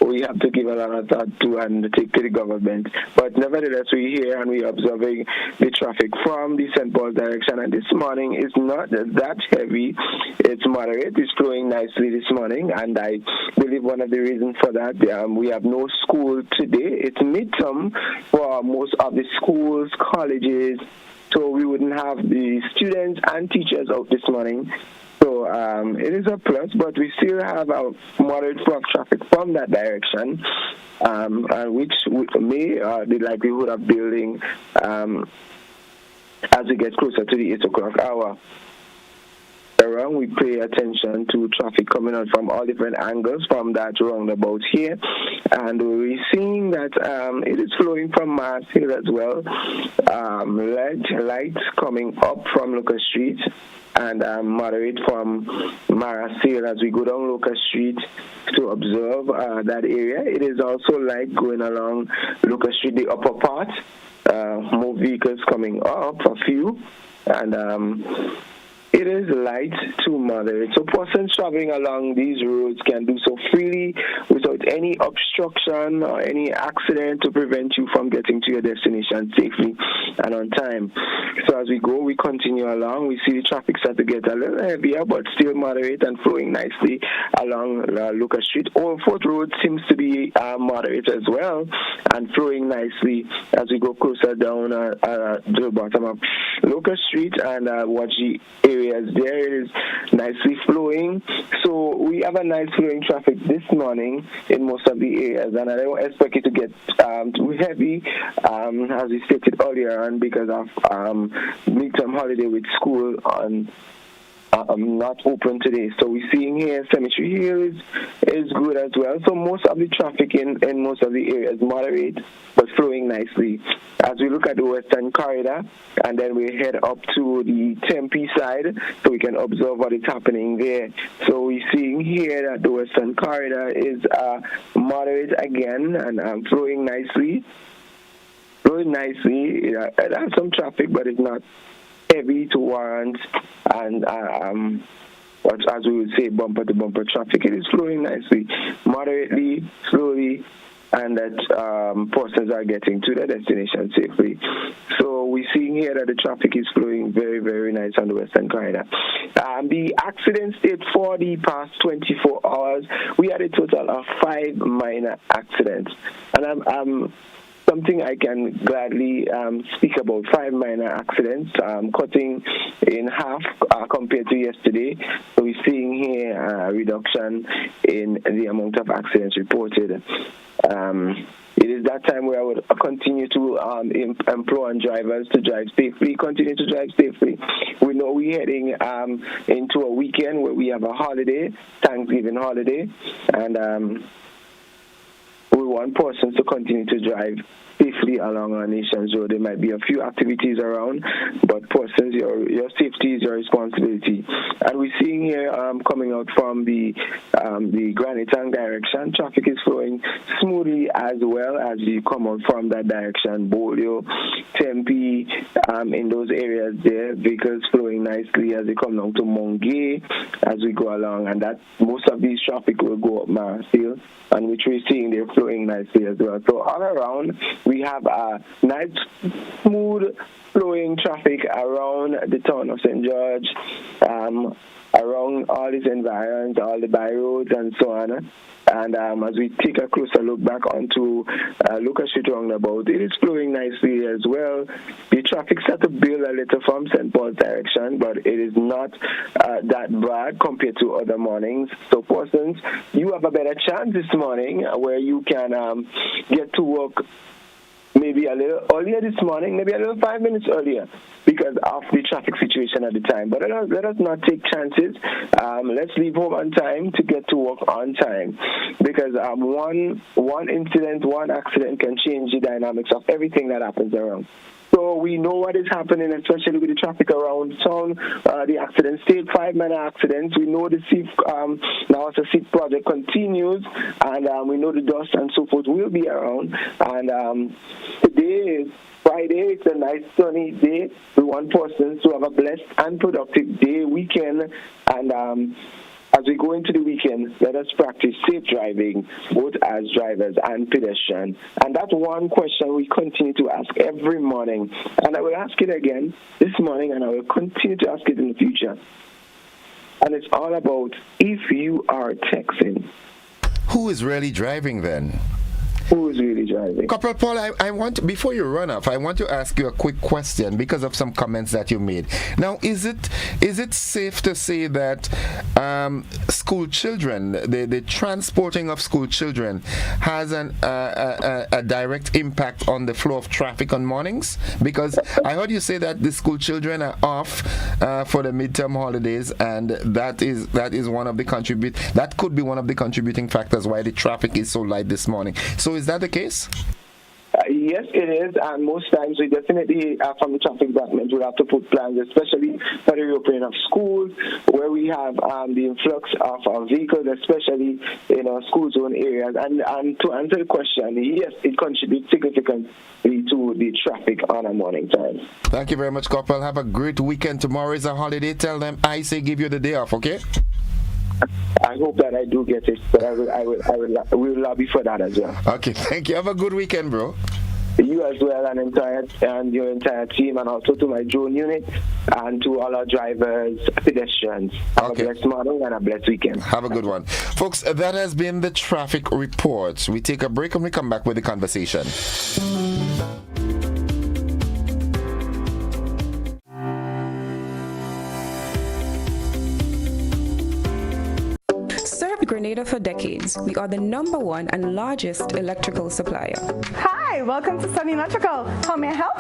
Speaker 23: we have to give a lot of thought to and take to the government. But nevertheless, we're here and we're observing the traffic from the St. Paul's direction, and this morning is not that heavy. It's moderate. It's flowing nicely this morning, and I believe one of the reasons for that, we have no school today. It's midterm for most of the schools, colleges, so we wouldn't have the students and teachers out this morning. So it is a plus, but we still have a moderate flow of traffic from that direction, which may the likelihood of building as we get closer to the 8 o'clock hour. Around, we pay attention to traffic coming out from all different angles from that roundabout here, and we're seeing that it is flowing from Mars Hill as well. Lights coming up from Lucas Street, and moderate from Mars Hill as we go down Lucas Street to observe that area. It is also light going along Lucas Street, the upper part. More vehicles coming up, a few, and It is light to moderate. So persons traveling along these roads can do so freely without any obstruction or any accident to prevent you from getting to your destination safely and on time. So as we go, we continue along. We see the traffic start to get a little heavier, but still moderate and flowing nicely along Lucas Street. Old Fort Road seems to be moderate as well and flowing nicely as we go closer down to the bottom of Lucas Street and watch the areas there. It is nicely flowing. So we have a nice flowing traffic this morning in most of the areas, and I don't expect it to get too heavy as we stated earlier on because of midterm holiday with school on not open today. So we're seeing here Cemetery Hill is good as well. So most of the traffic in most of the areas moderate but flowing nicely. As we look at the Western Corridor and then we head up to the Tempe side so we can observe what is happening there. So we're seeing here that the Western Corridor is moderate again and flowing nicely. Flowing nicely. It has some traffic but it's not heavy to warrant and as we would say bumper to bumper traffic. It is flowing nicely, moderately, slowly, and that persons are getting to their destination safely. So we're seeing here that the traffic is flowing very, very nice on the Western Corridor. The accident state for the past 24 hours, we had a total of 5 minor accidents, and something I can gladly speak about. 5 minor accidents, cutting in half compared to yesterday. So we're seeing here a reduction in the amount of accidents reported. It is that time where I would continue to implore on drivers to drive safely, continue to drive safely. We know we're heading into a weekend where we have a holiday, Thanksgiving holiday, and we want persons to continue to drive safely along our nation's road. There might be a few activities around, but persons, your safety is your responsibility. And we're seeing here coming out from the Granite direction, traffic is flowing smoothly as well as you come out from that direction. Bolio, Tempe, in those areas there, vehicles flowing nicely as they come down to Mongay as we go along, and that most of these traffic will go up Marsfield, and which we're seeing they're flowing nicely as well. So all around, we have a nice, smooth flowing traffic around the town of St. George, around all these environs, all the by roads and so on. And as we take a closer look back onto Lucas Street roundabout, it is flowing nicely as well. The traffic started to build a little from St. Paul's direction, but it is not that bad compared to other mornings. So persons, you have a better chance this morning where you can get to work maybe a little earlier this morning, maybe a little 5 minutes earlier because of the traffic situation at the time. But let us not take chances. Let's leave home on time to get to work on time because one incident, one accident can change the dynamics of everything that happens around. So we know what is happening, especially with the traffic around town. The accident state, 5 minor accidents. We know the SEEP, now as the SEEP project continues, and we know the dust and so forth will be around. And today is Friday. It's a nice sunny day. We want persons to have a blessed and productive day, weekend, and as we go into the weekend, let us practice safe driving, both as drivers and pedestrians. And that's one question we continue to ask every morning. And I will ask it again this morning, and I will continue to ask it in the future. And it's all about if you are texting.
Speaker 3: Who is really driving then?
Speaker 23: Who is really driving?
Speaker 3: Corporal Paul, I want, before you run off, I want to ask you a quick question because of some comments that you made. Now, is it safe to say that school children, the transporting of school children has a direct impact on the flow of traffic on mornings? Because I heard you say that the school children are off for the midterm holidays, and that is one of the that could be one of the contributing factors why the traffic is so light this morning. So is that the case?
Speaker 23: Yes, it is, and most times we definitely, from the traffic department, will have to put plans, especially for the reopening of schools, where we have the influx of vehicles, especially in our school zone areas. And to answer the question, yes, it contributes significantly to the traffic on a morning time.
Speaker 3: Thank you very much, Corporal. Have a great weekend. Tomorrow is a holiday. Tell them I say give you the day off, okay?
Speaker 23: I hope that I do get it, but we will lobby for that as well.
Speaker 3: Okay, thank you. Have a good weekend, bro.
Speaker 23: You as well, and your entire team, and also to my drone unit, and to all our drivers, pedestrians. Have a blessed morning and a blessed weekend.
Speaker 3: Have a good one. Folks, that has been the traffic report. We take a break and we come back with the conversation.
Speaker 4: Grenada for decades. We are the #1 and largest electrical supplier.
Speaker 5: Hi, welcome to Sunny Electrical. How may I help?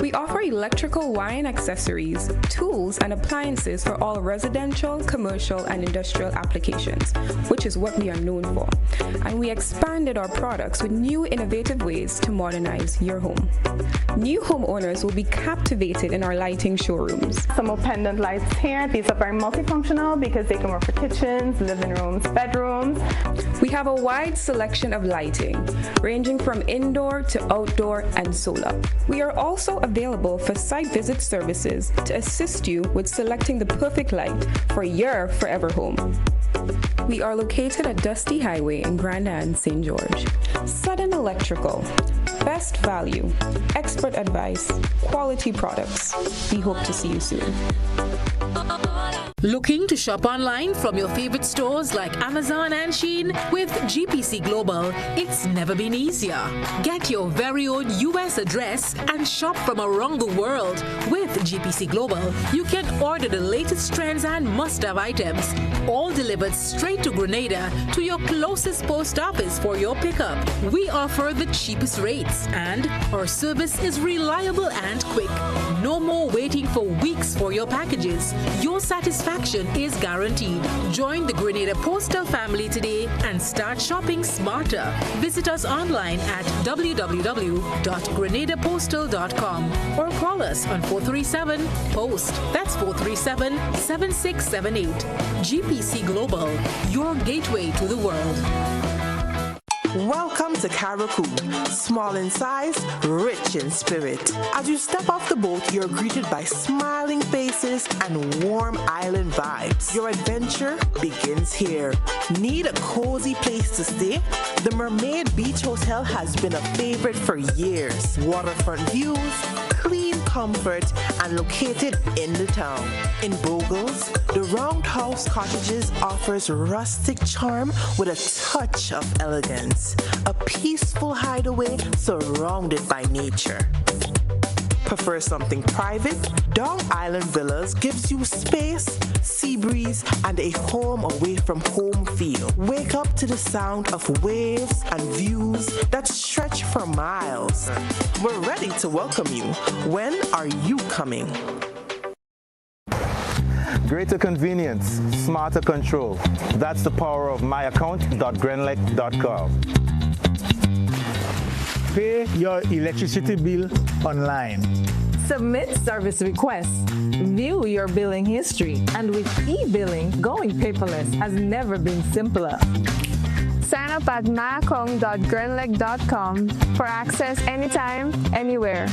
Speaker 4: We offer electrical wiring accessories, tools, and appliances for all residential, commercial, and industrial applications, which is what we are known for. And we expanded our products with new innovative ways to modernize your home. New homeowners will be captivated in our lighting showrooms.
Speaker 5: Some more pendant lights here. These are very multifunctional because they can work for kitchens, living rooms, bedrooms.
Speaker 4: We have a wide selection of lighting, ranging from indoor to outdoor and solar. We are also available for site visit services to assist you with selecting the perfect light for your forever home. We are located at Dusty Highway in Grenada and St. George. Sudden Electrical. Best value, expert advice, quality products. We hope to see you soon.
Speaker 14: Looking to shop online from your favorite stores like Amazon and Shein? With GPC Global, it's never been easier. Get your very own US address and shop from around the world. With GPC Global, you can order the latest trends and must-have items, all delivered straight to Grenada to your closest post office for your pickup. We offer the cheapest rates, and our service is reliable and quick. No more waiting for weeks for your packages. Your satisfaction is guaranteed. Join the Grenada Postal family today and start shopping smarter. Visit us online at www.grenadapostal.com or call us on 437-POST. That's 437-7678. GPC Global, your gateway to the world.
Speaker 6: Welcome to Caracou, small in size, rich in spirit. As you step off the boat, you're greeted by smiling faces and warm island vibes. Your adventure begins here. Need a cozy place to stay? The Mermaid Beach Hotel has been a favorite for years. Waterfront views, clean comfort, and located in the town. In Bogles, the Roundhouse Cottages offers rustic charm with a touch of elegance. A peaceful hideaway surrounded by nature. Prefer something private? Dong Island Villas gives you space, sea breeze, and a home away from home feel. Wake up to the sound of waves and views that stretch for miles. We're ready to welcome you. When are you coming?
Speaker 24: Greater convenience, smarter control. That's the power of myaccount.grenlec.com.
Speaker 25: Pay your electricity bill online.
Speaker 26: Submit service requests. View your billing history. And with e-billing, going paperless has never been simpler.
Speaker 27: Sign up at myaccount.grenlec.com for access anytime, anywhere.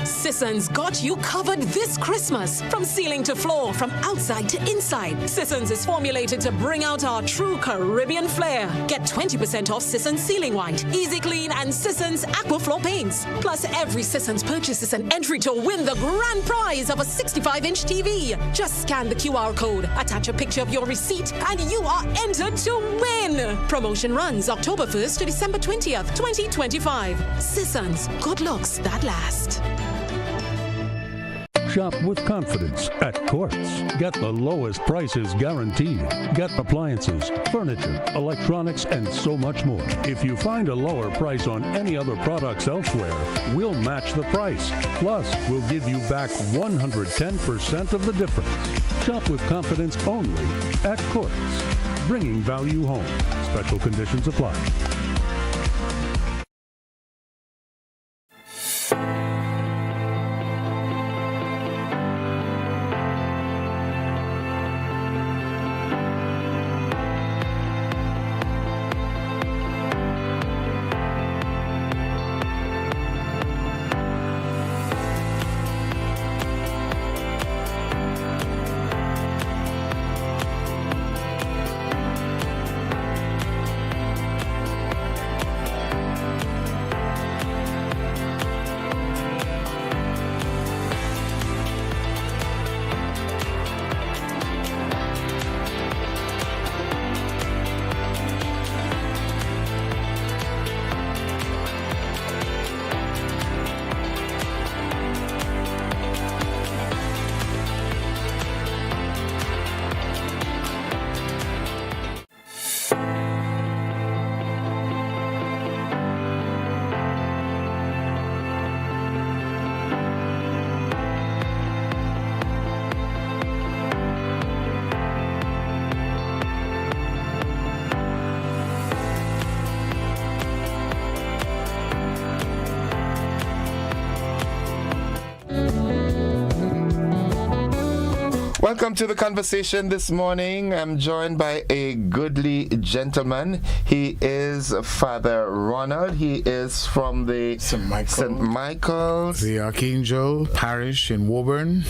Speaker 14: Sisson's got you covered this Christmas. From ceiling to floor, from outside to inside, Sisson's is formulated to bring out our true Caribbean flair. Get 20% off Sisson's Ceiling White, Easy Clean, and Sisson's Aquaflow paints. Plus, every Sisson's purchase is an entry to win the grand prize of a 65-inch TV. Just scan the QR code, attach a picture of your receipt, and you are entered to win. Promotion runs October 1st to December 20th, 2025. Sisson's, good looks that last.
Speaker 16: Shop with confidence at Quartz. Get the lowest prices guaranteed. Get appliances, furniture, electronics, and so much more. If you find a lower price on any other products elsewhere, we'll match the price. Plus, we'll give you back 110% of the difference. Shop with confidence only at Quartz. bringing value home. Special conditions apply.
Speaker 3: Welcome to the conversation this morning. I'm joined by a goodly gentleman. He is Father Ronald. He is from the St. Michael's,
Speaker 7: the Archangel Parish in Woburn.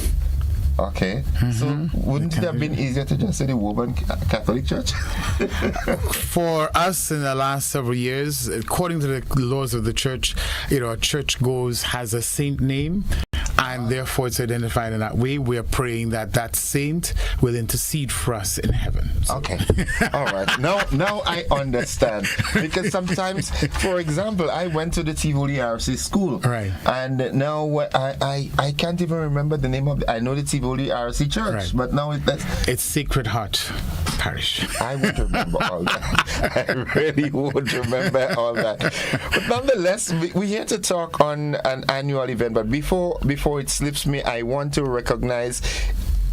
Speaker 3: Okay. So wouldn't it have been easier to just say the Woburn Catholic Church?
Speaker 7: For us in the last several years, according to the laws of the church, a church has a saint name, and therefore it's identified in that way. We are praying that saint will intercede for us in heaven. So.
Speaker 3: Okay. All right. Now I understand. Because sometimes, for example, I went to the Tivoli RC school.
Speaker 7: Right.
Speaker 3: And now I can't even remember the name of I know the Tivoli RC Church, right. But now
Speaker 7: it's Sacred Heart Parish.
Speaker 3: I won't remember all that. I really won't remember all that. But nonetheless, we're here to talk on an annual event. But before it slips me, I want to recognize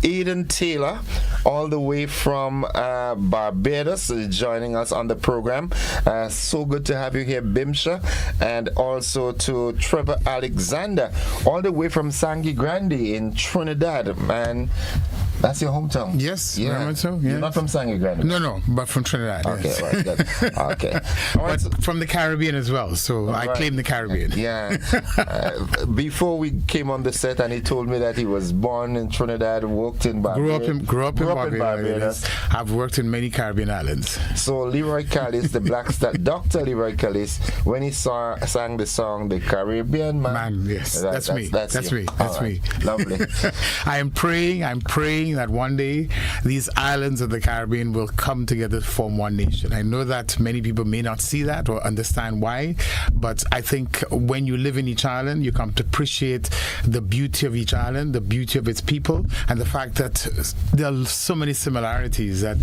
Speaker 3: Aiden Taylor, all the way from Barbados, joining us on the program. So good to have you here, Bimsha. And also to Trevor Alexander, all the way from Sangre Grande in Trinidad. Man, that's your hometown.
Speaker 7: Yes,
Speaker 3: yeah.
Speaker 7: Very much so. Yeah.
Speaker 3: You're not from Sangre Grande?
Speaker 7: No, but from Trinidad.
Speaker 3: Okay,
Speaker 7: yes.
Speaker 3: right, good. Okay. All right,
Speaker 7: but from the Caribbean as well, so I claim the Caribbean.
Speaker 3: Yeah. Before we came on the set, and he told me that he was born in Trinidad, worked in Barbados.
Speaker 7: Grew up in Barbados. I've worked in many Caribbean islands.
Speaker 3: So Leroy Callis, the Black Star, Dr. Leroy Callis, when he sang the song "The Caribbean Man,"
Speaker 7: yes, that's me. That's me.
Speaker 3: Lovely.
Speaker 7: I'm praying that one day these islands of the Caribbean will come together to form one nation. I know that many people may not see that or understand why, but I think when you live in each island, you come to appreciate the beauty of each island, the beauty of its people, and the fact that there are so many similarities that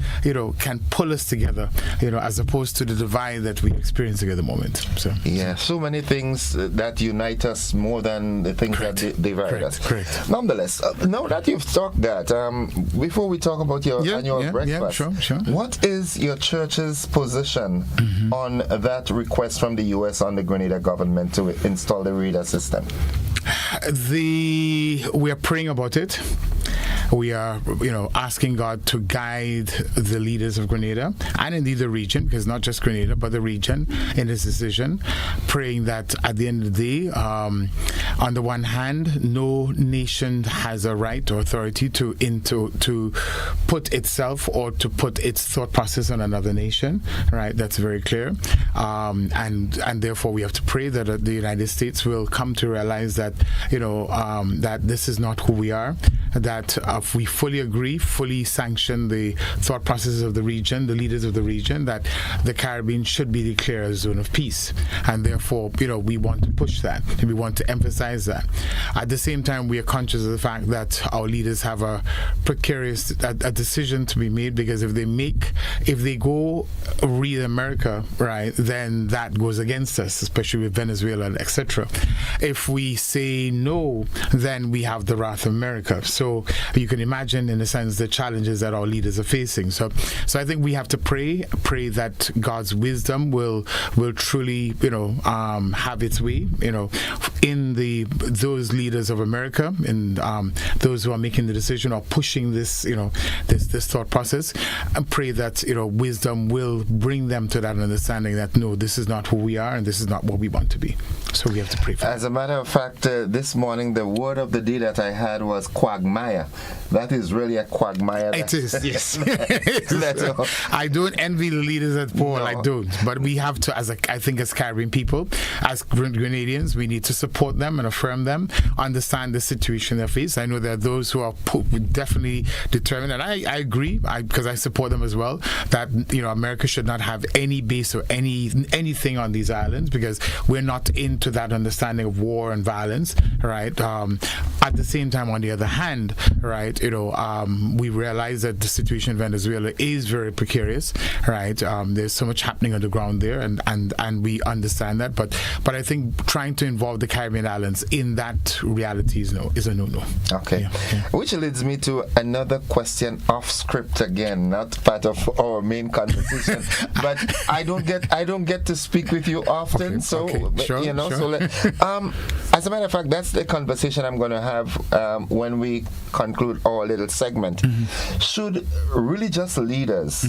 Speaker 7: can pull us together, as opposed to the divide that we experience at the moment. So
Speaker 3: so many things that unite us more than the things that divide us.
Speaker 7: Correct.
Speaker 3: Nonetheless, now that you've talked that, before we talk about your annual breakfast,
Speaker 7: sure.
Speaker 3: What is your church's position on that request from the U.S. on the Grenada government to install the radar system?
Speaker 7: We are praying about it. We are, asking God to guide the leaders of Grenada and indeed the region, because not just Grenada, but the region in this decision, praying that at the end of the day, on the one hand, no nation has a right or authority to put itself or to put its thought process on another nation, right? That's very clear. And therefore we have to pray that the United States will come to realize that, that this is not who we are, that we fully agree, fully sanction the thought processes of the region, the leaders of the region, that the Caribbean should be declared a zone of peace. And therefore, we want to push that, and we want to emphasize that. At the same time, we are conscious of the fact that our leaders have a precarious a decision to be made, because if they go read America, right, then that goes against us, especially with Venezuela, etc. If we say no, then we have the wrath of America. So you can imagine, in a sense, the challenges that our leaders are facing. So I think we have to pray that God's wisdom will truly, have its way, in those leaders of America and those who are making the decision or pushing this, this thought process, and pray that wisdom will bring them to that understanding that no, this is not who we are and this is not what we want to be. So we have to pray for
Speaker 3: As a matter of fact, this morning the word of the day that I had was quagmire. That is really a quagmire.
Speaker 7: It is, yes. I don't envy the leaders at Paul. No. I don't. But we have to, I think as Caribbean people, as Grenadians, we need to support them and affirm them, understand the situation they face. I know there are those who are definitely determined, and I agree, because I support them as well, that America should not have any base or anything on these islands, because we're not into that understanding of war and violence, right? At the same time, on the other hand, right, we realize that the situation in Venezuela is very precarious, right? There's so much happening on the ground there, and we understand that, but I think trying to involve the Caribbean islands in that reality is a no-no.
Speaker 3: Okay. Yeah. Which leads me to another question off script again, not part of our main conversation, but I don't get to speak with you often, so
Speaker 7: sure.
Speaker 3: So as a matter of fact, that's the conversation I'm going to have when we conclude our little segment. Should religious leaders,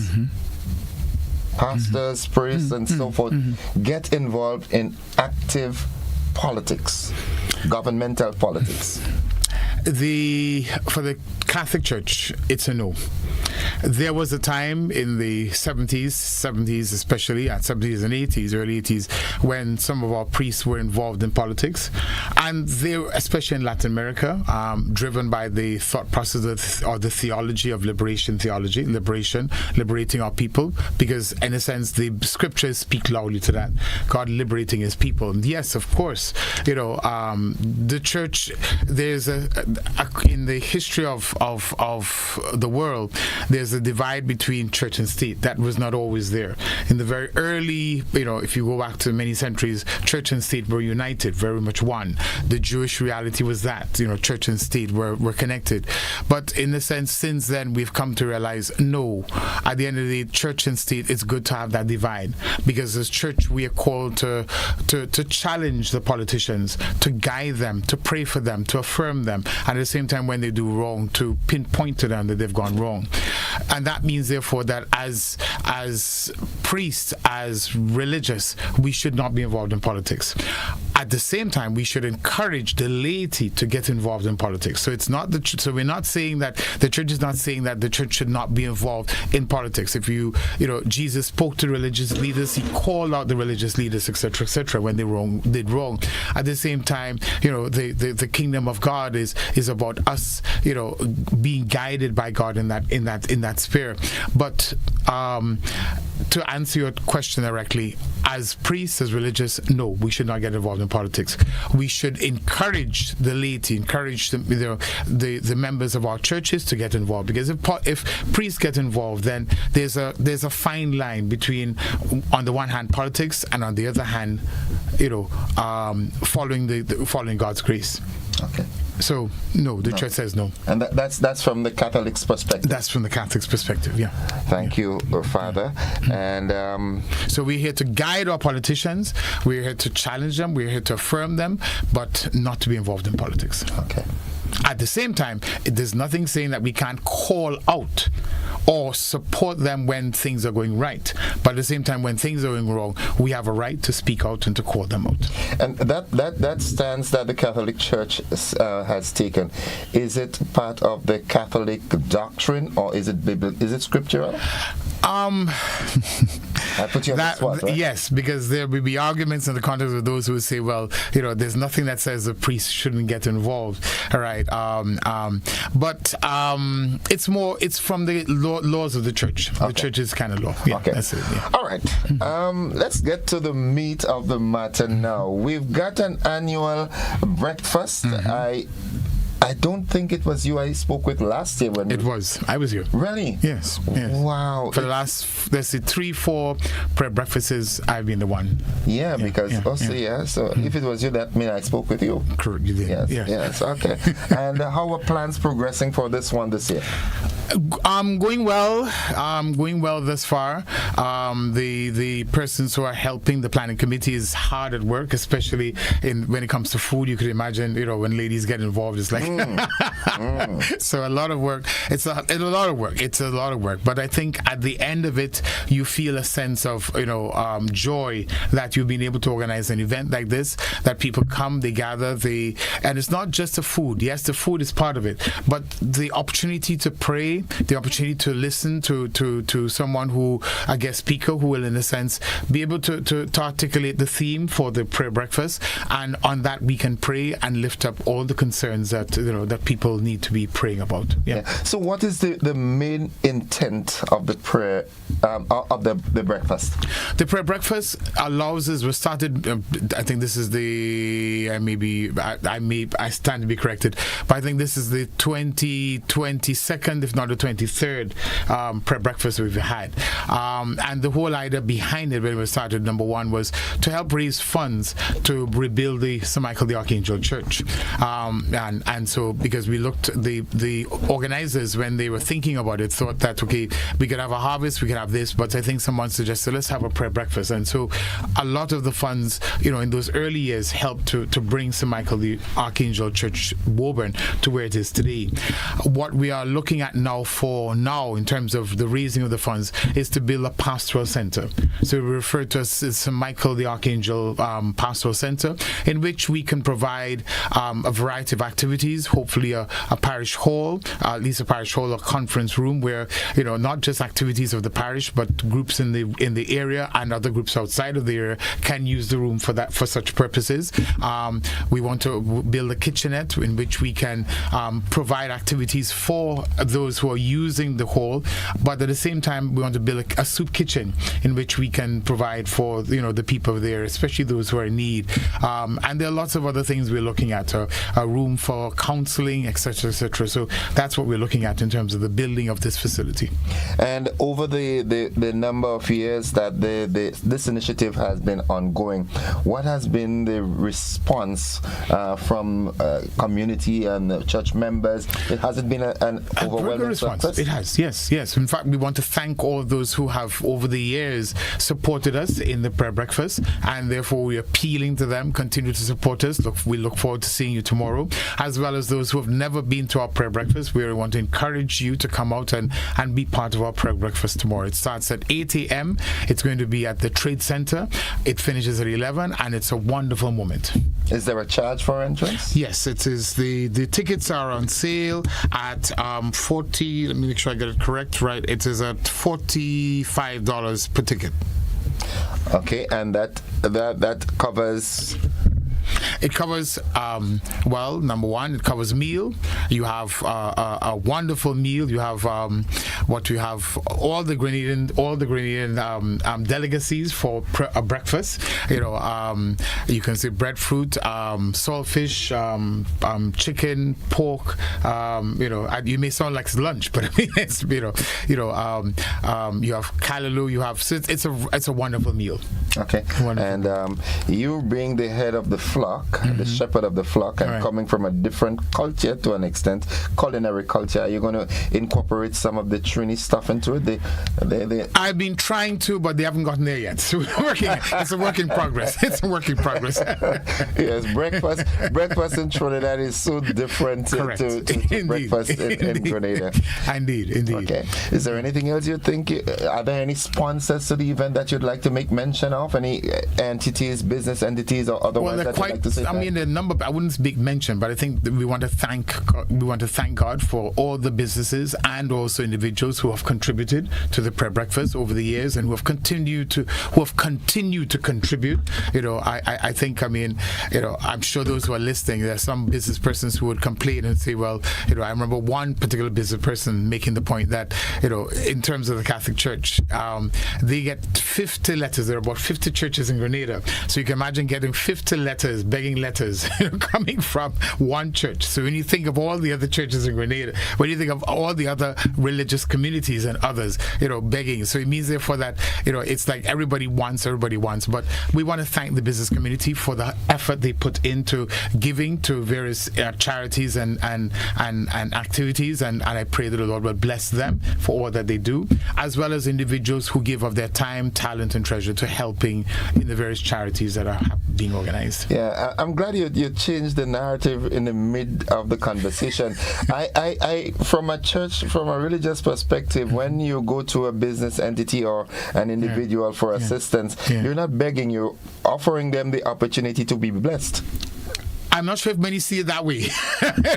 Speaker 3: pastors, priests, and so forth, get involved in active politics, governmental politics?
Speaker 7: For the Catholic Church, it's a no. There was a time in the 70s especially, and 70s and 80s, early 80s, when some of our priests were involved in politics, and they were, especially in Latin America, driven by the thought process or the theology of liberating our people, because in a sense the scriptures speak loudly to that, God liberating his people. And yes, of course, the church, there's in the history of the world, there's a divide between church and state that was not always there. In the very early, if you go back to many centuries, church and state were united, very much one. The Jewish reality was that, church and state were connected. But in a sense, since then, we've come to realize, no, at the end of the day, church and state, it's good to have that divide, because as church, we are called to challenge the politicians, to guide them, to pray for them, to affirm them, and at the same time, when they do wrong, to pinpoint to them that they've gone wrong. And that means, therefore, that as priests, as religious, we should not be involved in politics. At the same time, we should encourage the laity to get involved in politics. So it's not so we're not saying that the church is not saying that the church should not be involved in politics. If Jesus spoke to religious leaders, he called out the religious leaders, etc., when they did wrong. At the same time, the kingdom of God is about us, being guided by God in that sphere. But to answer your question directly, as priests, as religious, no, we should not get involved in politics. We should encourage the laity, encourage the members of our churches to get involved, because if priests get involved, then there's a fine line between, on the one hand, politics, and on the other hand, following God's grace.
Speaker 3: Okay.
Speaker 7: So no, the church says no.
Speaker 3: And that's from the Catholic's perspective.
Speaker 7: That's from the Catholic's perspective, yeah.
Speaker 3: Thank you, Father. And
Speaker 7: so we're here to guide our politicians. We're here to challenge them. We're here to affirm them, but not to be involved in politics.
Speaker 3: Okay.
Speaker 7: At the same time, there's nothing saying that we can't call out or support them when things are going right. But at the same time, when things are going wrong, we have a right to speak out and to call them out.
Speaker 3: And that stance that the Catholic Church has taken, is it part of the Catholic doctrine, or is it scriptural? I put you on the spot, right?
Speaker 7: Yes, because there will be arguments in the context of those who would say, well, there's nothing that says the priest shouldn't get involved. All right. But it's from the laws of the church. Okay. The church is kind of law. Yeah, okay. That's it. Yeah.
Speaker 3: All right. Let's get to the meat of the matter now. We've got an annual breakfast. I don't think it was you I spoke with last year when
Speaker 7: it was. I was here.
Speaker 3: Really?
Speaker 7: Yes.
Speaker 3: Wow.
Speaker 7: For the last, let's say 3-4 prayer breakfasts, I've been the one.
Speaker 3: Yeah, because so if it was you, that means I spoke with you.
Speaker 7: Correct, you did.
Speaker 3: Yes. Okay. And how are plans progressing for this one this year?
Speaker 7: Going well. Going well thus far. The persons who are helping the planning committee is hard at work, especially when it comes to food. You could imagine, when ladies get involved, it's like so a lot of work. It's a lot of work. It's a lot of work. But I think at the end of it, you feel a sense of joy that you've been able to organize an event like this. That people come, they gather, and it's not just the food. Yes, the food is part of it, but the opportunity to pray, the opportunity to listen to someone who, a guest speaker, who will in a sense be able to articulate the theme for the prayer breakfast, and on that we can pray and lift up all the concerns that that people need to be praying about.
Speaker 3: So what is the main intent of the prayer of the breakfast?
Speaker 7: The prayer breakfast allows us, we started I think this is I stand to be corrected, but I think this is the 22nd, if not the 23rd prayer breakfast we've had. And the whole idea behind it when we started, number one, was to help raise funds to rebuild the St. Michael the Archangel Church. And so because we looked, the organizers, when they were thinking about it, thought that, okay, we could have a harvest, we could have this, but I think someone suggested, let's have a prayer breakfast. And so a lot of the funds, in those early years helped to bring St. Michael the Archangel Church Woburn to where it is today. What we are looking at now in terms of the raising of the funds is to build a pastoral center. So we refer to as St. Michael the Archangel Pastoral Center, in which we can provide a variety of activities, hopefully a parish hall, at least a parish hall or conference room where, not just activities of the parish, but groups in the area and other groups outside of the area can use the room for such purposes. We want to build a kitchenette in which we can provide activities for those who are using the hall, but at the same time we want to build a soup kitchen in which we can provide for the people there, especially those who are in need. And there are lots of other things we're looking at, a room for counseling, etc., etc. So that's what we're looking at in terms of the building of this facility.
Speaker 3: And over the number of years that this initiative has been ongoing, what has been the response from community and church members? Has it been an overwhelming success?
Speaker 7: It has, yes. In fact, we want to thank all those who have over the years supported us in the prayer breakfast, and therefore we're appealing to them, continue to support us. We look forward to seeing you tomorrow, as well as those who have never been to our prayer breakfast. We want to encourage you to come out and be part of our prayer breakfast tomorrow. It starts at 8 a.m. It's going to be at the Trade Center. It finishes at 11, and it's a wonderful moment.
Speaker 3: Is there a charge for entrance?
Speaker 7: Yes, it is. The tickets are on sale at 40. Let me make sure I get it correct. Right, it is at $45 per ticket.
Speaker 3: Okay, and that covers.
Speaker 7: It covers, number one, it covers meal. You have a wonderful meal. You have all the Grenadian delicacies for a breakfast. You can say breadfruit, saltfish, chicken, pork. You may sound like lunch, but I mean it's you have callaloo. You have it's a wonderful meal.
Speaker 3: Okay, wonderful. And you being the head of the flock, the shepherd of the flock, and coming from a different culture to an extent, culinary culture, are you going to incorporate some of the Trini stuff into it?
Speaker 7: I've been trying to, but they haven't gotten there yet. So we're working. It's a work in progress.
Speaker 3: Yes, breakfast in Trinidad is so different to breakfast in Grenada.
Speaker 7: Indeed.
Speaker 3: Okay. Is there anything else you think? Are there any sponsors to the event that you'd like to make mention of? Any entities, business entities, or otherwise that you'd like to say?
Speaker 7: I mean, the number, I wouldn't make mention, but I think that we want to thank God for all the businesses and also individuals who have contributed to the prayer breakfast over the years and who have continued to contribute. I think, I'm sure those who are listening, there are some business persons who would complain and say, well, I remember one particular business person making the point that, in terms of the Catholic Church, they get 50 letters. There are about 50 churches in Grenada. So you can imagine getting 50 letters letters, begging letters coming from one church. So when you think of all the other churches in Grenada, when you think of all the other religious communities and others, begging. So it means therefore that, it's like everybody wants. But we want to thank the business community for the effort they put into giving to various charities and activities. And I pray that the Lord will bless them for all that they do, as well as individuals who give of their time, talent, and treasure to helping in the various charities that are being organized.
Speaker 3: Yeah, I'm glad you changed the narrative in the mid of the conversation. I from a religious perspective, when you go to a business entity or an individual for assistance, you're not begging, you're offering them the opportunity to be blessed.
Speaker 7: I'm not sure if many see it that way.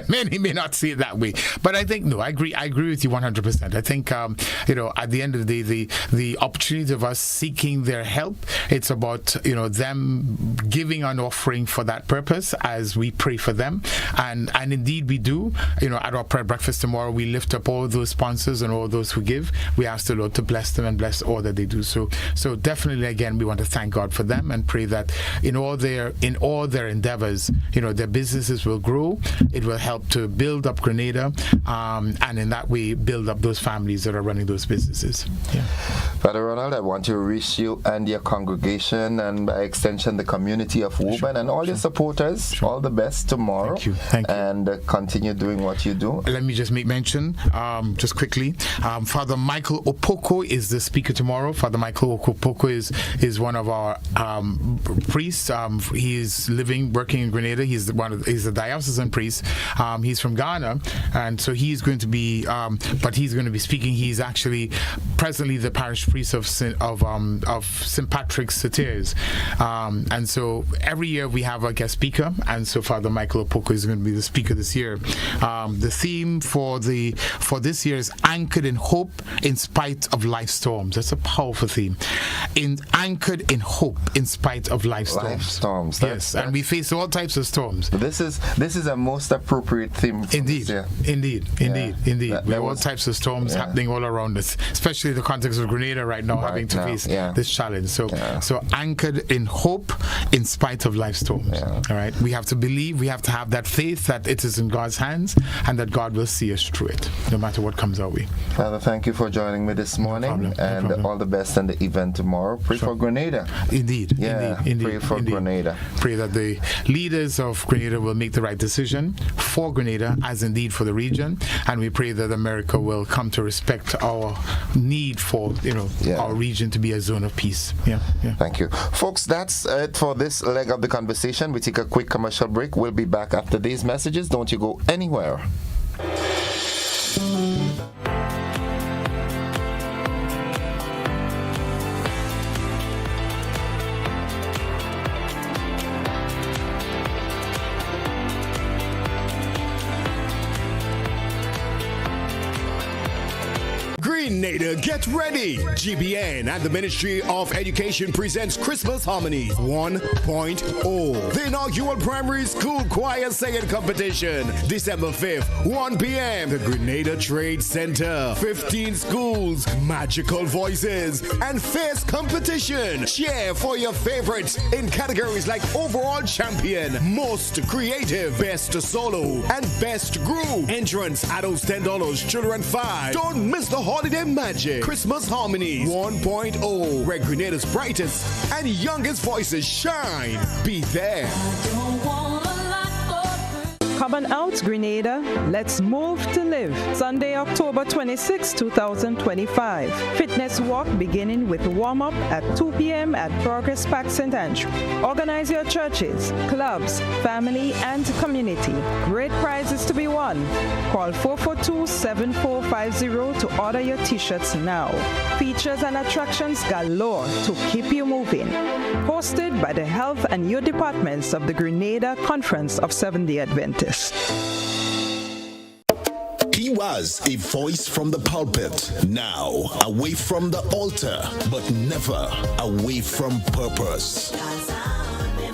Speaker 7: Many may not see it that way, but I think I agree with you 100%. I think at the end of the day, the opportunity of us seeking their help, it's about them giving an offering for that purpose as we pray for them, and indeed we do. At our prayer breakfast tomorrow, we lift up all those sponsors and all those who give. We ask the Lord to bless them and bless all that they do. So definitely, again, we want to thank God for them and pray that in all their endeavors, their businesses will grow. It will help to build up Grenada, and in that way build up those families that are running those businesses. Yeah.
Speaker 3: Father Ronald, I want to wish you and your congregation, and by extension the community of Woburn and all your supporters all the best tomorrow.
Speaker 7: Thank you.
Speaker 3: And continue doing what you do.
Speaker 7: Let me just make mention, just quickly, Father Michael Opoko is the speaker tomorrow. Father Michael Opoko is one of our priests. He is working in Grenada. He's a diocesan priest. He's from Ghana, and so he's going to be speaking. He's actually presently the parish priest of St. Patrick's Satyrs, and so every year we have a guest speaker, and so Father Michael Opoko is going to be the speaker this year. The theme for this year is anchored in hope in spite of life storms. That's a powerful theme. Anchored in hope in spite of life storms. Yes, and we face all types of storms.
Speaker 3: This is a most appropriate theme.
Speaker 7: Indeed. We have all types of storms happening all around us, especially the context of Grenada right now, having to face this challenge. So anchored in hope in spite of life storms. All right, we have to believe, we have to have that faith that it is in God's hands and that God will see us through it, no matter what comes our way.
Speaker 3: Father, thank you for joining me this morning, and all the best in the event tomorrow. Pray for Grenada.
Speaker 7: Indeed.
Speaker 3: Pray for Grenada.
Speaker 7: Pray that the leaders of Grenada will make the right decision for Grenada, as indeed for the region, and we pray that America will come to respect our need for our region to be a zone of peace.
Speaker 3: Thank you, folks. That's it for this leg of the conversation. We take a quick commercial break. We'll be back after these messages. Don't you go anywhere.
Speaker 8: Grenada, get ready! GBN and the Ministry of Education presents Christmas Harmonies 1.0. The inaugural primary school choir singing competition, December 5th, 1 p.m. The Grenada Trade Center. 15 schools, magical voices, and fierce competition. Cheer for your favorites in categories like Overall Champion, Most Creative, Best Solo, and Best Group. Entrance, adults $10, children $5. Don't miss the holiday magic. Christmas Harmonies 1.0, where Grenada's brightest and youngest voices shine. Be there.
Speaker 9: Come on out, Grenada. Let's move to live. Sunday, October 26, 2025. Fitness walk beginning with warm-up at 2 p.m. at Progress Park St. Andrew. Organize your churches, clubs, family, and community. Great prizes to be won. Call 442-7450 to order your t-shirts now. Features and attractions galore to keep you moving. Hosted by the Health and Youth Departments of the Grenada Conference of Seventh-day Adventists.
Speaker 10: He was a voice from the pulpit, now away from the altar, but never away from purpose.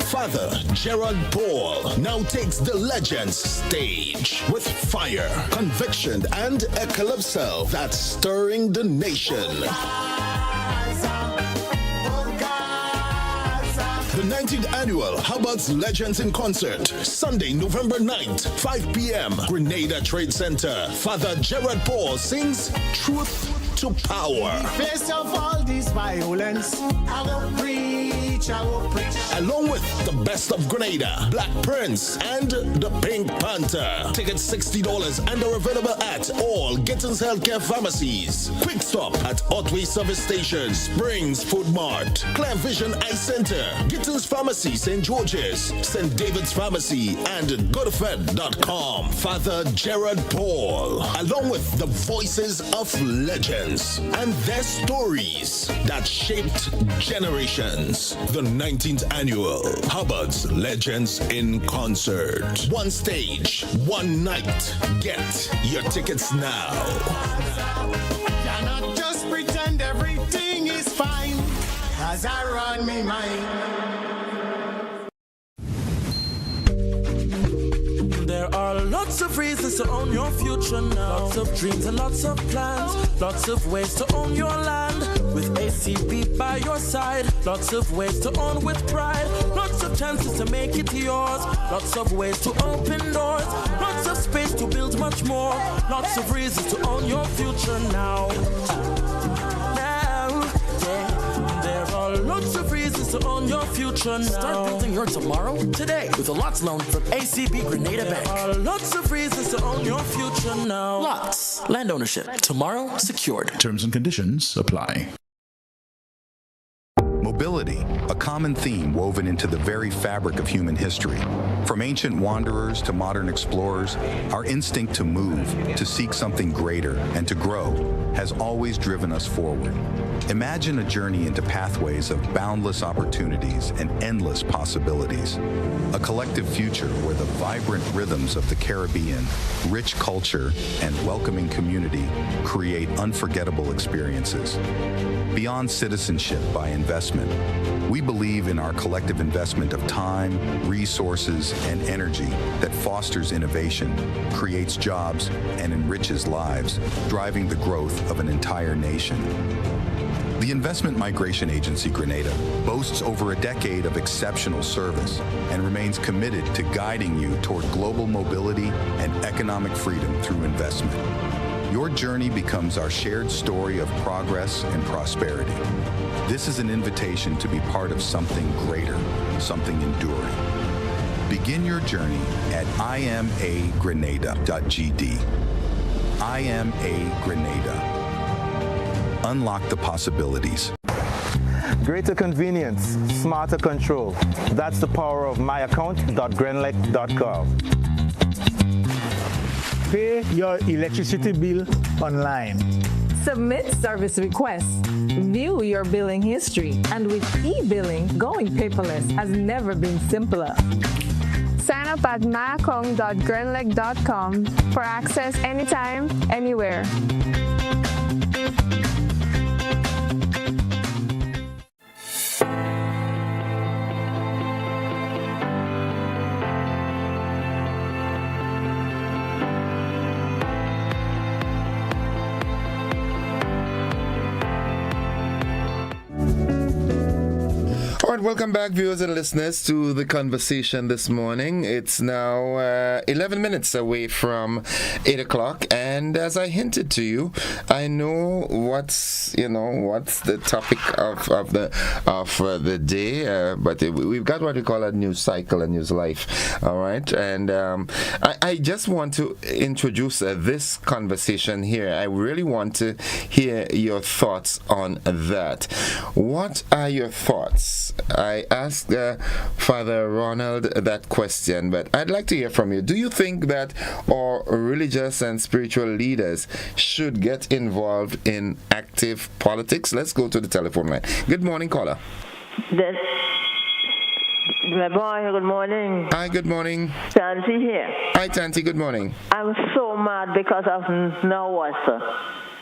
Speaker 10: Father Gerald Paul now takes the Legends stage with fire, conviction, and a calypso that's stirring the nation. The 19th Annual Hubbard's Legends in Concert, Sunday, November 9th, 5 p.m., Grenada Trade Center. Father Gerard Paul sings Truth to Power.
Speaker 11: In the face of all this violence, I will preach, I will preach.
Speaker 10: Along with the best of Grenada, Black Prince, and the Pink Panther. Tickets $60 and are available at all Gittins Healthcare Pharmacies. Quick Stop at Otway Service Station, Springs Food Mart, Clear Vision Eye Center, Gittins Pharmacy, St. George's, St. David's Pharmacy, and GoToFed.com. Father Gerard Paul, along with the voices of legends and their stories that shaped generations. The 19th Annual Hubbard's Legends in Concert. One stage, one night. Get your tickets now.
Speaker 11: Cannot just pretend everything is fine as I run me mind.
Speaker 1: There are lots of reasons to own your future now. Lots of dreams and lots of plans. Lots of ways to own your land. With ACB by your side. Lots of ways to own with pride. Lots of chances to make it yours. Lots of ways to open doors. Lots of space to build much more. Lots of reasons to own your future now. There are lots of reasons to own your future now.
Speaker 12: Start building your tomorrow today with a LOTS loan from ACB Grenada Bank.
Speaker 1: There are lots of reasons to own your future now.
Speaker 12: LOTS, land ownership, tomorrow secured.
Speaker 20: Terms and conditions apply.
Speaker 22: Mobility, a common theme woven into the very fabric of human history. From ancient wanderers to modern explorers, our instinct to move, to seek something greater, and to grow has always driven us forward. Imagine a journey into pathways of boundless opportunities and endless possibilities. A collective future where the vibrant rhythms of the Caribbean, rich culture, and welcoming community create unforgettable experiences. Beyond citizenship by investment, we believe in our collective investment of time, resources, and energy that fosters innovation, creates jobs, and enriches lives, driving the growth of an entire nation. The Investment Migration Agency Grenada boasts over a decade of exceptional service and remains committed to guiding you toward global mobility and economic freedom through investment. Your journey becomes our shared story of progress and prosperity. This is an invitation to be part of something greater, something enduring. Begin your journey at imagrenada.gd. IMA Grenada. Unlock the possibilities.
Speaker 24: Greater convenience, smarter control. That's the power of myaccount.grenlec.com.
Speaker 25: Pay your electricity bill online.
Speaker 26: Submit service requests. View your billing history. And with e-billing, going paperless has never been simpler.
Speaker 27: Sign up at myaccount.grenlec.com for access anytime, anywhere.
Speaker 3: All right, welcome back, viewers and listeners, to the conversation this morning. It's now 11 minutes away from 8 o'clock, and as I hinted to you, I know what's the topic of the day, but we've got what we call a news cycle, a news life. All right, and I just want to introduce this conversation here. I really want to hear your thoughts on that. What are your thoughts? I asked Father Ronald that question, but I'd like to hear from you. Do you think that our religious and spiritual leaders should get involved in active politics? Let's go to the telephone line. Good morning, caller.
Speaker 13: My boy, good morning.
Speaker 3: Hi, good morning.
Speaker 13: Tanti here.
Speaker 3: Hi, Tanti, good morning.
Speaker 13: I'm so mad because of Nawasa.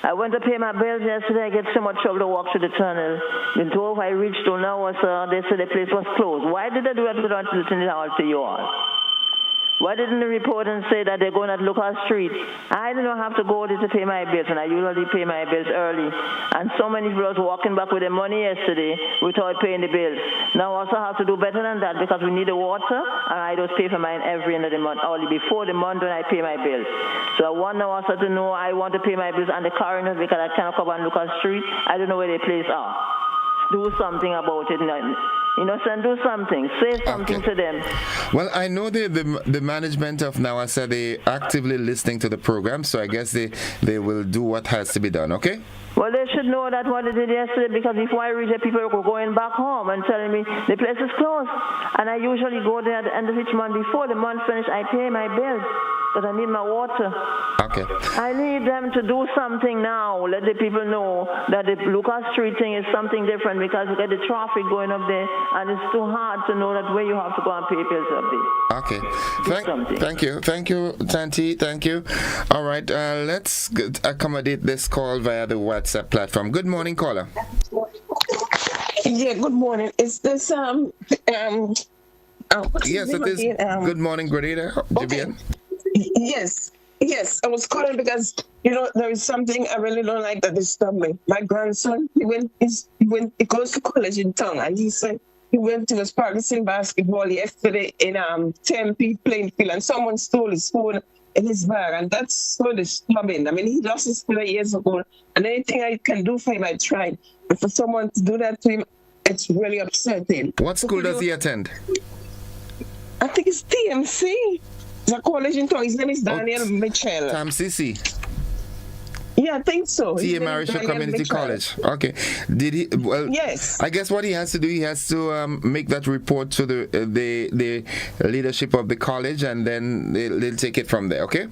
Speaker 13: I went to pay my bills yesterday. I get so much trouble to walk through the tunnel. Been told if I reached to Nawasa, they said the place was closed. Why did they do that without listening to you all? Why didn't the reporters say that they're going at Lucas Street? I do not have to go there to pay my bills, and I usually pay my bills early. And so many people was walking back with their money yesterday without paying the bills. Now I also have to do better than that because we need the water, and I just pay for mine every end of the month, only before the month when I pay my bills. So I want now also to know I want to pay my bills and the coroner because I cannot come on Lucas Street. I don't know where the place are. Do something about it. You know, son, do something. Say something to them.
Speaker 3: Well, I know the management of Nawasa, they actively listening to the program, so I guess they will do what has to be done, okay?
Speaker 13: Well, they should know that what they did yesterday, because before I reach there, people were going back home and telling me the place is closed. And I usually go there at the end of each month. Before the month finished, I pay my bills because I need my water.
Speaker 3: Okay.
Speaker 13: I need them to do something now. Let the people know that the Lucas Street thing is something different because you get the traffic going up there, and it's too hard to know that where you have to go and pay bills up there.
Speaker 3: Okay. Thank you, Tanti. Thank you. All right. Let's accommodate this call via the WhatsApp platform. Good morning, caller.
Speaker 2: Yeah. Good morning. Is this
Speaker 3: yes, it is. Good morning, Grenada.
Speaker 2: Okay. Yes. I was calling because there is something I really don't like that disturbs me. My grandson, he goes to college in town, and he said he was practicing basketball yesterday in Tempe playing field, and someone stole his phone in his bag, and that's so disturbing. I mean, he lost his phone years ago, and anything I can do for him, I tried. But for someone to do that to him, it's really upsetting.
Speaker 3: What school does he attend?
Speaker 2: I think it's TMC. It's a college in town. His name is Daniel Mitchell.
Speaker 3: TMCC.
Speaker 2: Yeah, I think so.
Speaker 3: T.A. Marisha Community College. Okay. Did he? Well,
Speaker 2: yes.
Speaker 3: I guess what he has to do, he has to make that report to the leadership of the college, and then they'll take it from there. Okay.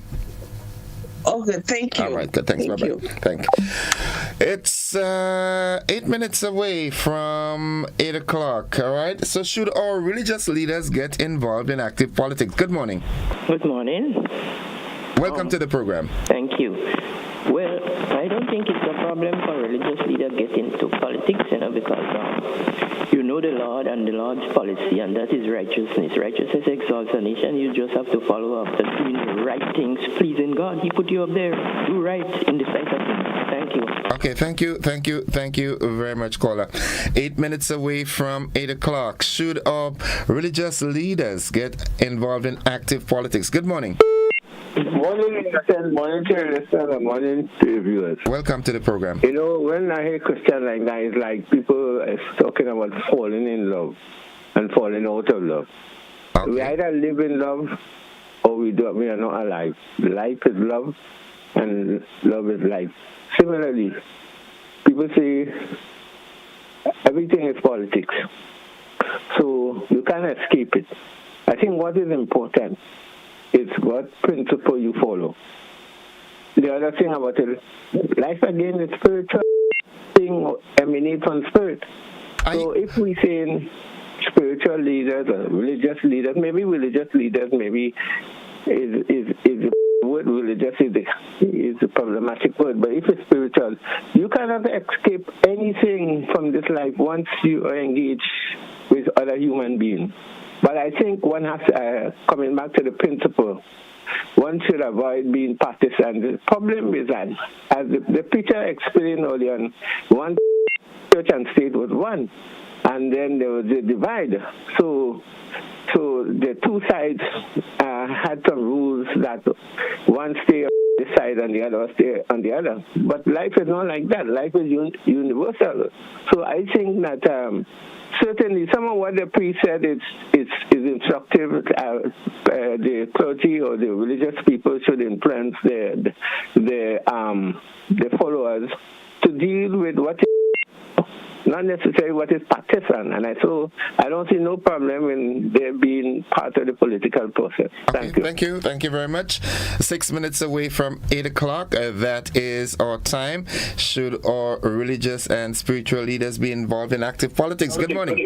Speaker 2: Okay, thank you.
Speaker 3: All right, good. Thanks. Bye-bye. Thank you. It's 8 minutes away from 8 o'clock, all right? So should our religious leaders get involved in active politics? Good morning.
Speaker 15: Good morning.
Speaker 3: Welcome to the program.
Speaker 15: Thank you. Well, I don't think it's a problem for religious leaders getting into politics, because you know the Lord and the Lord's policy, and that is righteousness. Righteousness exalts a nation. You just have to follow after doing the right things, pleasing God. He put you up there. Do right in the sight of Him. Thank you.
Speaker 3: Okay, thank you very much, caller. 8 minutes away from 8 o'clock. Should our religious leaders get involved in active politics? Good morning.
Speaker 17: Morning to your listeners and morning to your viewers.
Speaker 3: Welcome to the program.
Speaker 17: When I hear Christian like that, it's like people are talking about falling in love and falling out of love. Okay. We either live in love or we are not alive. Life is love and love is life. Similarly, people say everything is politics, so you can't escape it. I think what is important is what principle you follow. The other thing about it, life again is spiritual thing emanates from spirit. So if we say spiritual leaders or religious leaders, maybe is the word religious is a problematic word, but if it's spiritual, you cannot escape anything from this life once you are engaged with other human beings. But I think one has to, coming back to the principle, one should avoid being partisan. The problem is that, as the preacher explained earlier on, one church and state was one, and then there was a divide. So the two sides had some rules that one stay on this side and the other stay on the other. But life is not like that. Life is universal. So I think that certainly some of what the priest said is instructive. The clergy or the religious people should influence the followers to deal with what is not necessarily what is partisan, and I don't see no problem in there being part of the political process.
Speaker 3: Thank you very much. 6 minutes away from 8 o'clock. That is our time. Should our religious and spiritual leaders be involved in active politics? Good morning.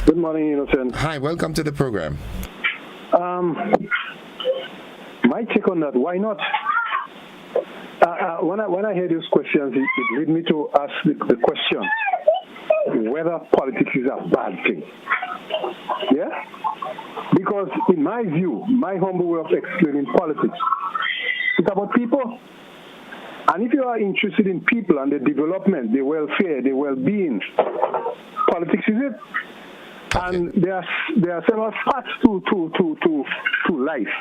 Speaker 18: Good morning, Innocent.
Speaker 3: Hi, welcome to the program.
Speaker 18: My take on that, why not? When I hear these questions, it leads me to ask the question whether politics is a bad thing. Yeah? Because in my view, my humble way of explaining politics, it's about people. And if you are interested in people and the development, the welfare, the well-being, politics is it. Okay. And there are several parts to life.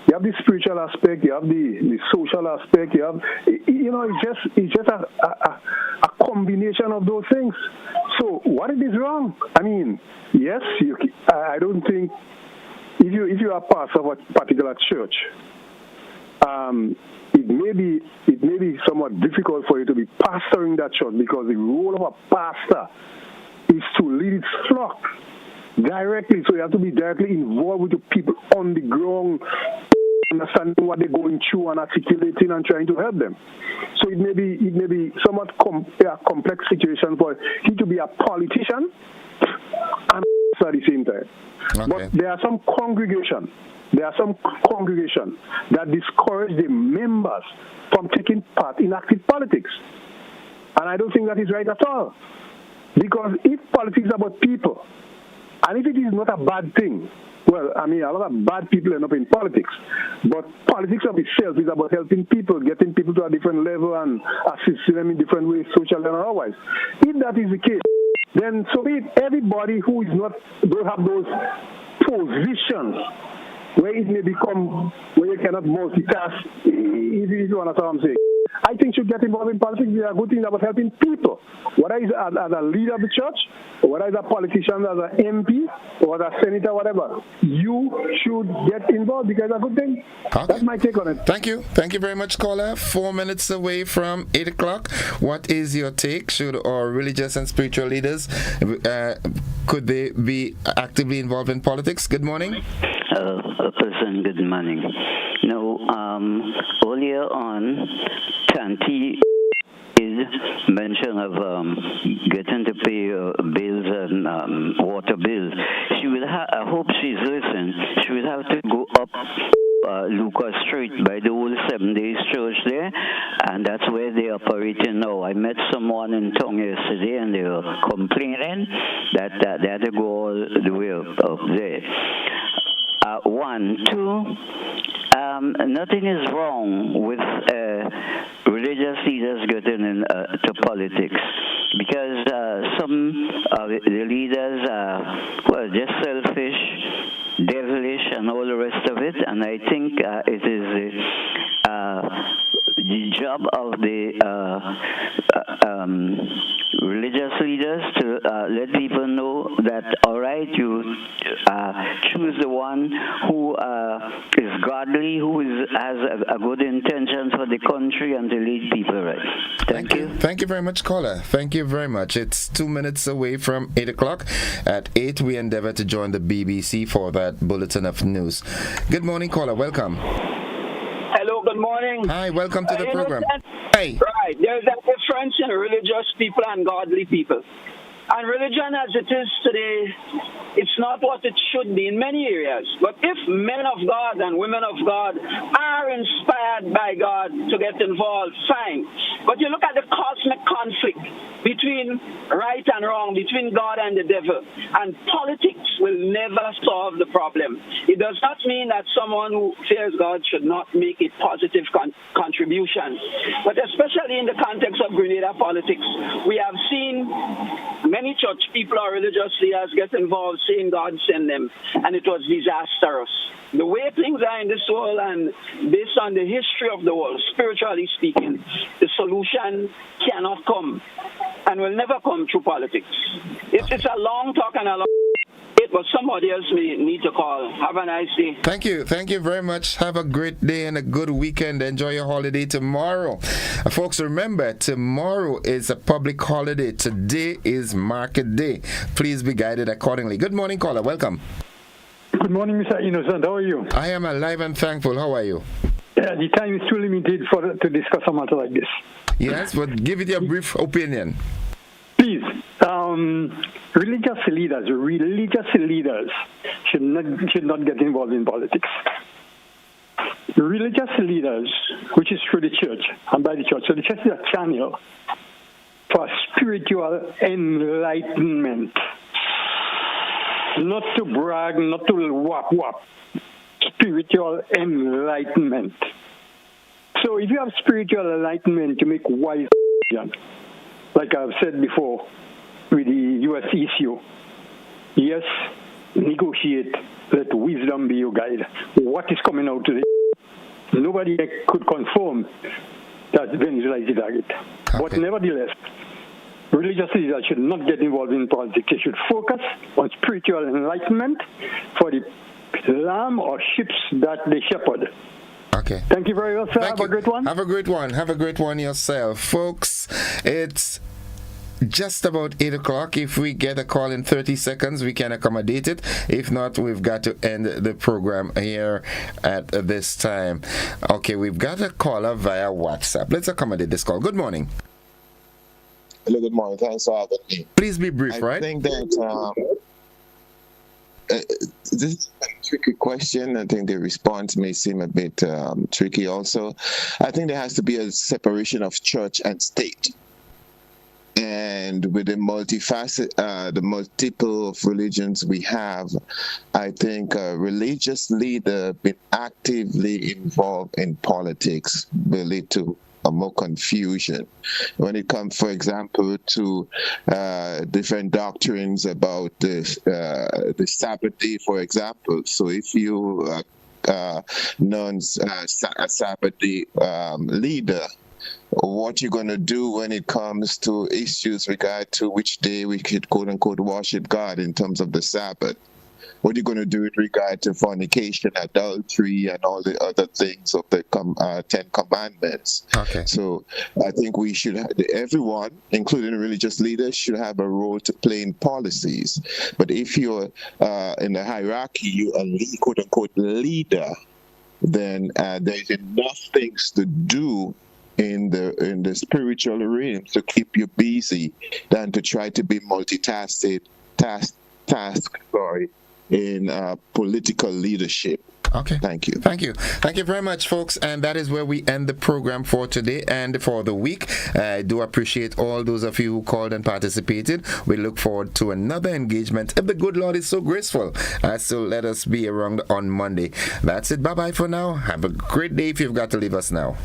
Speaker 18: You have the spiritual aspect, you have the social aspect, you have, it's just a combination of those things. So what is wrong? I mean, yes, I don't think if you are part of a particular church, it may be somewhat difficult for you to be pastoring that church, because the role of a pastor is to lead its flock directly. So you have to be directly involved with the people on the ground, understanding what they're going through and articulating and trying to help them. So it may be somewhat a complex situation for you to be a politician and at the same time. Okay. But there are some congregations that discourage the members from taking part in active politics. And I don't think that is right at all. Because if politics is about people, and if it is not a bad thing, well, I mean, a lot of bad people end up in politics. But politics of itself is about helping people, getting people to a different level and assisting them in different ways, socially and otherwise. If that is the case, then so be it. Everybody who don't have those positions where it may become where you cannot multitask, if you understand what I'm saying. I think should get involved in politics. There are good things about helping people. Whether it's as a leader of the church, or whether it's a politician, as an MP, or as a senator, whatever, you should get involved because it's a good thing. Okay. That's my take on it.
Speaker 3: Thank you. Thank you very much, caller. 4 minutes away from 8 o'clock. What is your take? Should our religious and spiritual leaders, could they be actively involved in politics? Good morning.
Speaker 4: Good morning. Now, earlier on, Tanti is mention of getting to pay bills and water bills. She will I hope she's listening. She will have to go up Lucas Street by the old 7 Days Church there, and that's where they are operating now. I met someone in town yesterday, and they were complaining that they had to go all the way up there. 1, 2, nothing is wrong with religious leaders getting into politics, because some of the leaders are, just selfish, devilish, and all the rest of it, and I think it is the job of the religious leaders to let people know that, all right, you choose the one who is godly, who has a good intention for the country and to lead people right. Thank you.
Speaker 3: Thank you very much, caller. Thank you very much. It's 2 minutes away from 8 o'clock. At 8, we endeavor to join the BBC for that bulletin of news. Good morning, caller. Welcome.
Speaker 5: Hello, good morning.
Speaker 3: Hi, welcome to the program.
Speaker 5: Hey. Right, there's a difference in religious people and godly people. And religion as it is today, it's not what it should be in many areas. But if men of God and women of God are inspired by God to get involved, fine. But you look at the cosmic conflict between right and wrong, between God and the devil, and politics will never solve the problem. It does not mean that someone who fears God should not make a positive contribution. But especially in the context of Grenada politics, we have seen many church people or religious leaders get involved saying God sent them, and it was disastrous. The way things are in this world, and based on the history of the world, spiritually speaking, the solution cannot come and will never come through politics. It's a long talk and a long but somebody else may need to call. Have a nice day.
Speaker 3: Thank you. Thank you very much. Have a great day and a good weekend. Enjoy your holiday tomorrow. Folks, remember, tomorrow is a public holiday. Today is market day. Please be guided accordingly. Good morning, caller. Welcome.
Speaker 18: Good morning, Mr. Innocent. How are you?
Speaker 3: I am alive and thankful. How are you?
Speaker 18: Yeah, the time is too limited to discuss a matter like this.
Speaker 3: Yes, but give it your brief opinion.
Speaker 18: Please, religious leaders should not get involved in politics. Religious leaders, which is through the church and by the church, so the church is a channel for spiritual enlightenment. not to brag, not to whap. Spiritual enlightenment. So if you have spiritual enlightenment to make wise decisions, like I've said before with the U.S. issue, yes, negotiate, let wisdom be your guide. What is coming out today? Nobody could confirm that Venezuela is the target. Okay. But nevertheless, religious leaders should not get involved in politics. They should focus on spiritual enlightenment for the lamb or sheep that they shepherd.
Speaker 3: Okay.
Speaker 18: Thank you very much, sir. Have a great one.
Speaker 3: Have a great one. Have a great one yourself. Folks, it's just about 8 o'clock. If we get a call in 30 seconds, we can accommodate it. If not, we've got to end the program here at this time. Okay, we've got a caller via WhatsApp. Let's accommodate this call. Good morning.
Speaker 6: Hello, good morning. Thanks for having me.
Speaker 3: Please be brief, right?
Speaker 6: I think that this is a tricky question. I think the response may seem a bit tricky also. I think there has to be a separation of church and state. And with the the multiple of religions we have, I think a religious leader been actively involved in politics will lead to more confusion when it comes, for example, to different doctrines about the Sabbath day, for example. So if you a Sabbath day leader, what you're going to do when it comes to issues regard to which day we could quote unquote worship God in terms of the Sabbath? What are you going to do with regard to fornication, adultery, and all the other things of the 10 Commandments?
Speaker 3: Okay.
Speaker 6: So I think we should, everyone, including religious leaders, should have a role to play in policies. But if you're in the hierarchy, you're a quote-unquote leader, then there's enough things to do in the spiritual realm to keep you busy than to try to be multitasking in political leadership.
Speaker 3: Okay.
Speaker 6: Thank you.
Speaker 3: Thank you. Thank you very much, folks. And that is where we end the program for today and for the week. I do appreciate all those of you who called and participated. We look forward to another engagement if the good Lord is so graceful as to let us be around on Monday. That's it. Bye-bye for now. Have a great day if you've got to leave us now.